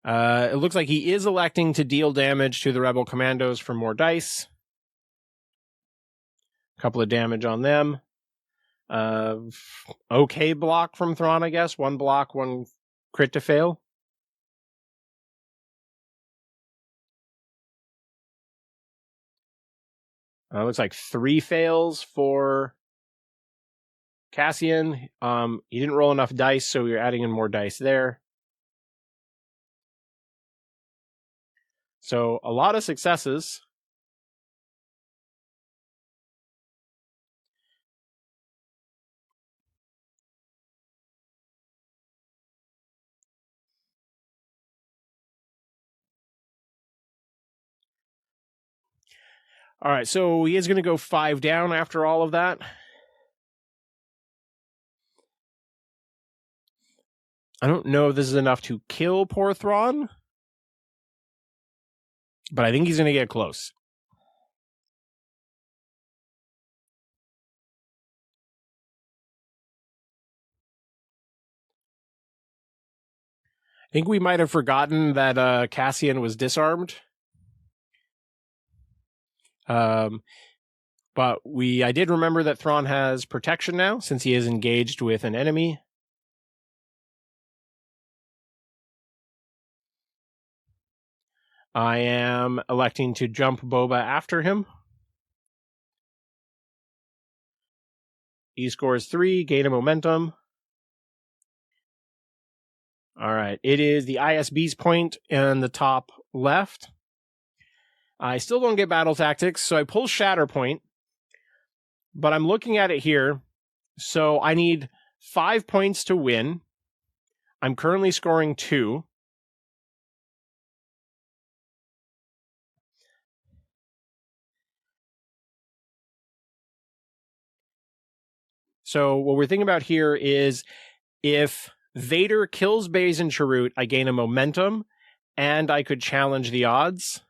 It looks like he is electing to deal damage to the Rebel Commandos for more dice. A couple of damage on them. Okay block from Thrawn, I guess. 1 block, 1 crit to fail. Looks like 3 fails for Cassian. He didn't roll enough dice, so we're adding in more dice there. So a lot of successes. All right, so he is going to go 5 down after all of that. I don't know if this is enough to kill poor Thrawn, but I think he's going to get close. I think we might have forgotten that Cassian was disarmed. But I did remember that Thrawn has protection now, since he is engaged with an enemy. I am electing to jump Boba after him. He scores 3, gain a momentum. All right, it is the ISB's point in the top left. I still don't get battle tactics, so I pull Shatterpoint. But I'm looking at it here, so I need 5 points to win. I'm currently scoring 2. So what we're thinking about here is, if Vader kills Baze and Chirrut, I gain a momentum, and I could challenge the odds.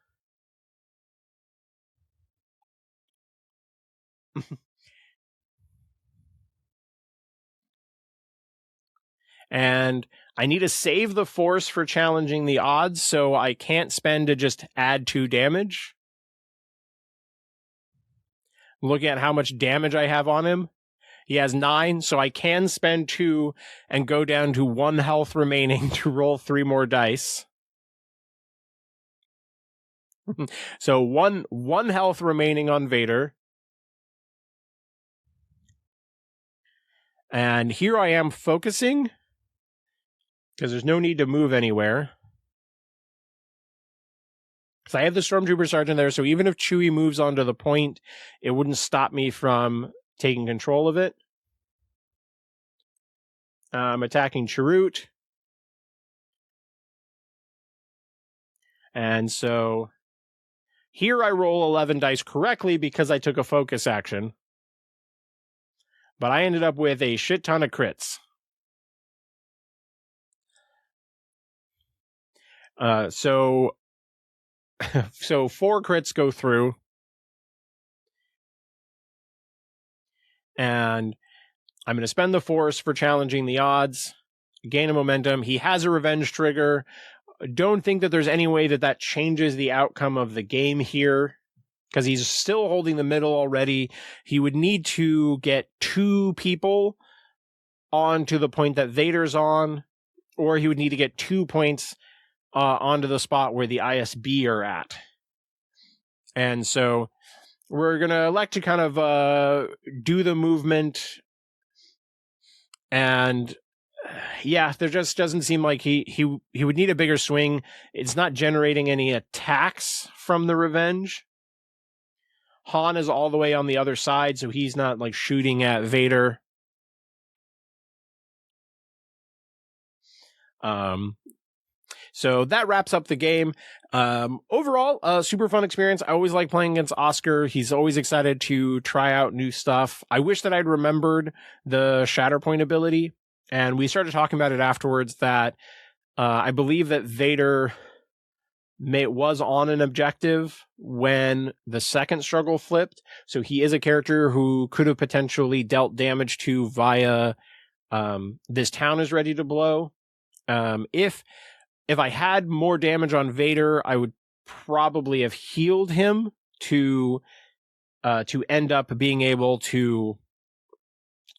And I need to save the force for challenging the odds, so I can't spend to just add 2 damage. Looking at how much damage I have on him. He has 9, so I can spend 2 and go down to 1 health remaining to roll 3 more dice. So one health remaining on Vader. And here I am focusing, because there's no need to move anywhere. Because I have the Stormtrooper Sergeant there, so even if Chewie moves onto the point, it wouldn't stop me from taking control of it. I'm attacking Chirrut. And so here I roll 11 dice correctly because I took a focus action. but I ended up with a shit ton of crits. So 4 crits go through, and I'm going to spend the force for challenging the odds, gain a momentum. He has a revenge trigger. Don't think that there's any way that that changes the outcome of the game here, because he's still holding the middle already. He would need to get 2 people onto the point that Vader's on, or he would need to get 2 points onto the spot where the ISB are at. And so we're going to elect to kind of do the movement. And yeah, there just doesn't seem like he would need a bigger swing. It's not generating any attacks from the revenge. Han is all the way on the other side, so he's not like shooting at Vader. So that wraps up the game. Overall, a super fun experience. I always like playing against Oscar. He's always excited to try out new stuff. I wish that I'd remembered the Shatterpoint ability, and we started talking about it afterwards that I believe that Vader was on an objective when the second struggle flipped. So he is a character who could have potentially dealt damage to via this town is ready to blow. If I had more damage on Vader, I would probably have healed him to end up being able to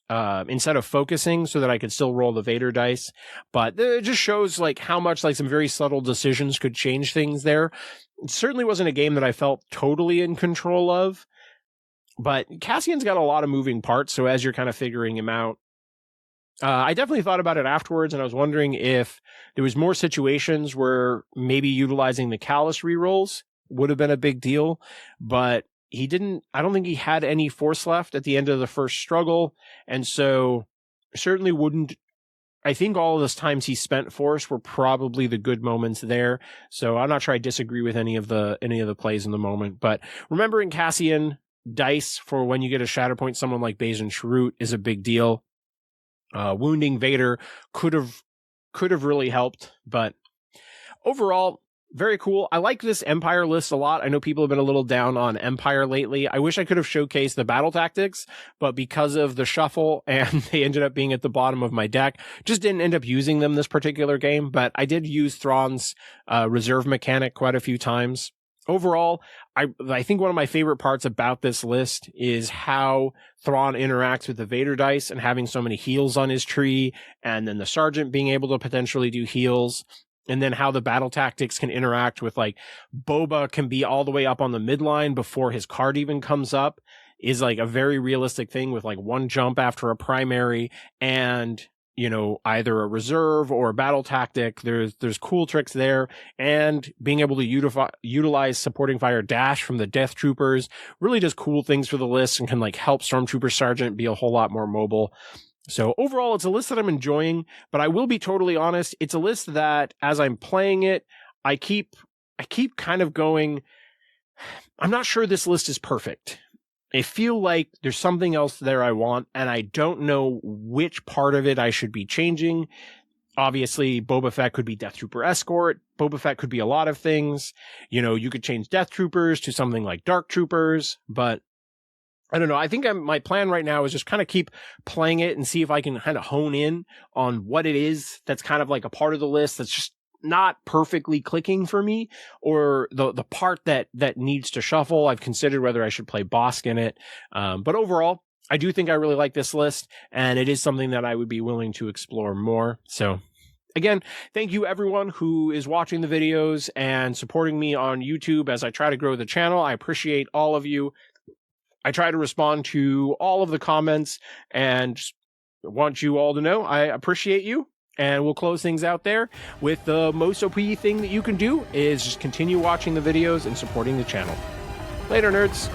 instead of focusing, so that I could still roll the Vader dice. But it just shows like how much like some very subtle decisions could change things there. It certainly wasn't a game that I felt totally in control of, but Cassian's got a lot of moving parts. So as you're kind of figuring him out, I definitely thought about it afterwards, and I was wondering if there was more situations where maybe utilizing the Callus rerolls would have been a big deal, but he didn't. I don't think he had any force left at the end of the first struggle, and so certainly wouldn't. I think all of those times he spent force were probably the good moments there. So I'm not sure I disagree with any of the plays in the moment, but remembering Cassian dice for when you get a Shatterpoint, someone like Bajan Sharut is a big deal. Wounding Vader could have really helped, but overall, very cool. I like this Empire list a lot. I know people have been a little down on Empire lately. I wish I could have showcased the battle tactics, but because of the shuffle and they ended up being at the bottom of my deck, just didn't end up using them this particular game, but I did use Thrawn's reserve mechanic quite a few times. Overall, I think one of my favorite parts about this list is how Thrawn interacts with the Vader dice and having so many heals on his tree, and then the Sergeant being able to potentially do heals, and then how the battle tactics can interact with, like, Boba can be all the way up on the midline before his card even comes up, is like a very realistic thing with like one jump after a primary and, you know, either a reserve or a battle tactic. There's cool tricks there, and being able to utilize supporting fire dash from the Death Troopers really does cool things for the list and can like help Stormtrooper Sergeant be a whole lot more mobile. So overall, it's a list that I'm enjoying, but I will be totally honest, it's a list that as I'm playing it, I keep kind of going, I'm not sure this list is perfect. I feel like there's something else there I want, and I don't know which part of it I should be changing. Obviously, Boba Fett could be Death Trooper Escort. Boba Fett could be a lot of things. You know, you could change Death Troopers to something like Dark Troopers, but I don't know. I think my plan right now is just kind of keep playing it and see if I can kind of hone in on what it is that's kind of like a part of the list that's just not perfectly clicking for me, or the part that needs to shuffle. I've considered whether I should play Bosk in it. But overall, I do think I really like this list, and it is something that I would be willing to explore more. So again, thank you everyone who is watching the videos and supporting me on YouTube as I try to grow the channel. I appreciate all of you. I try to respond to all of the comments and just want you all to know I appreciate you. And we'll close things out there with the most OP thing that you can do is just continue watching the videos and supporting the channel. Later, nerds.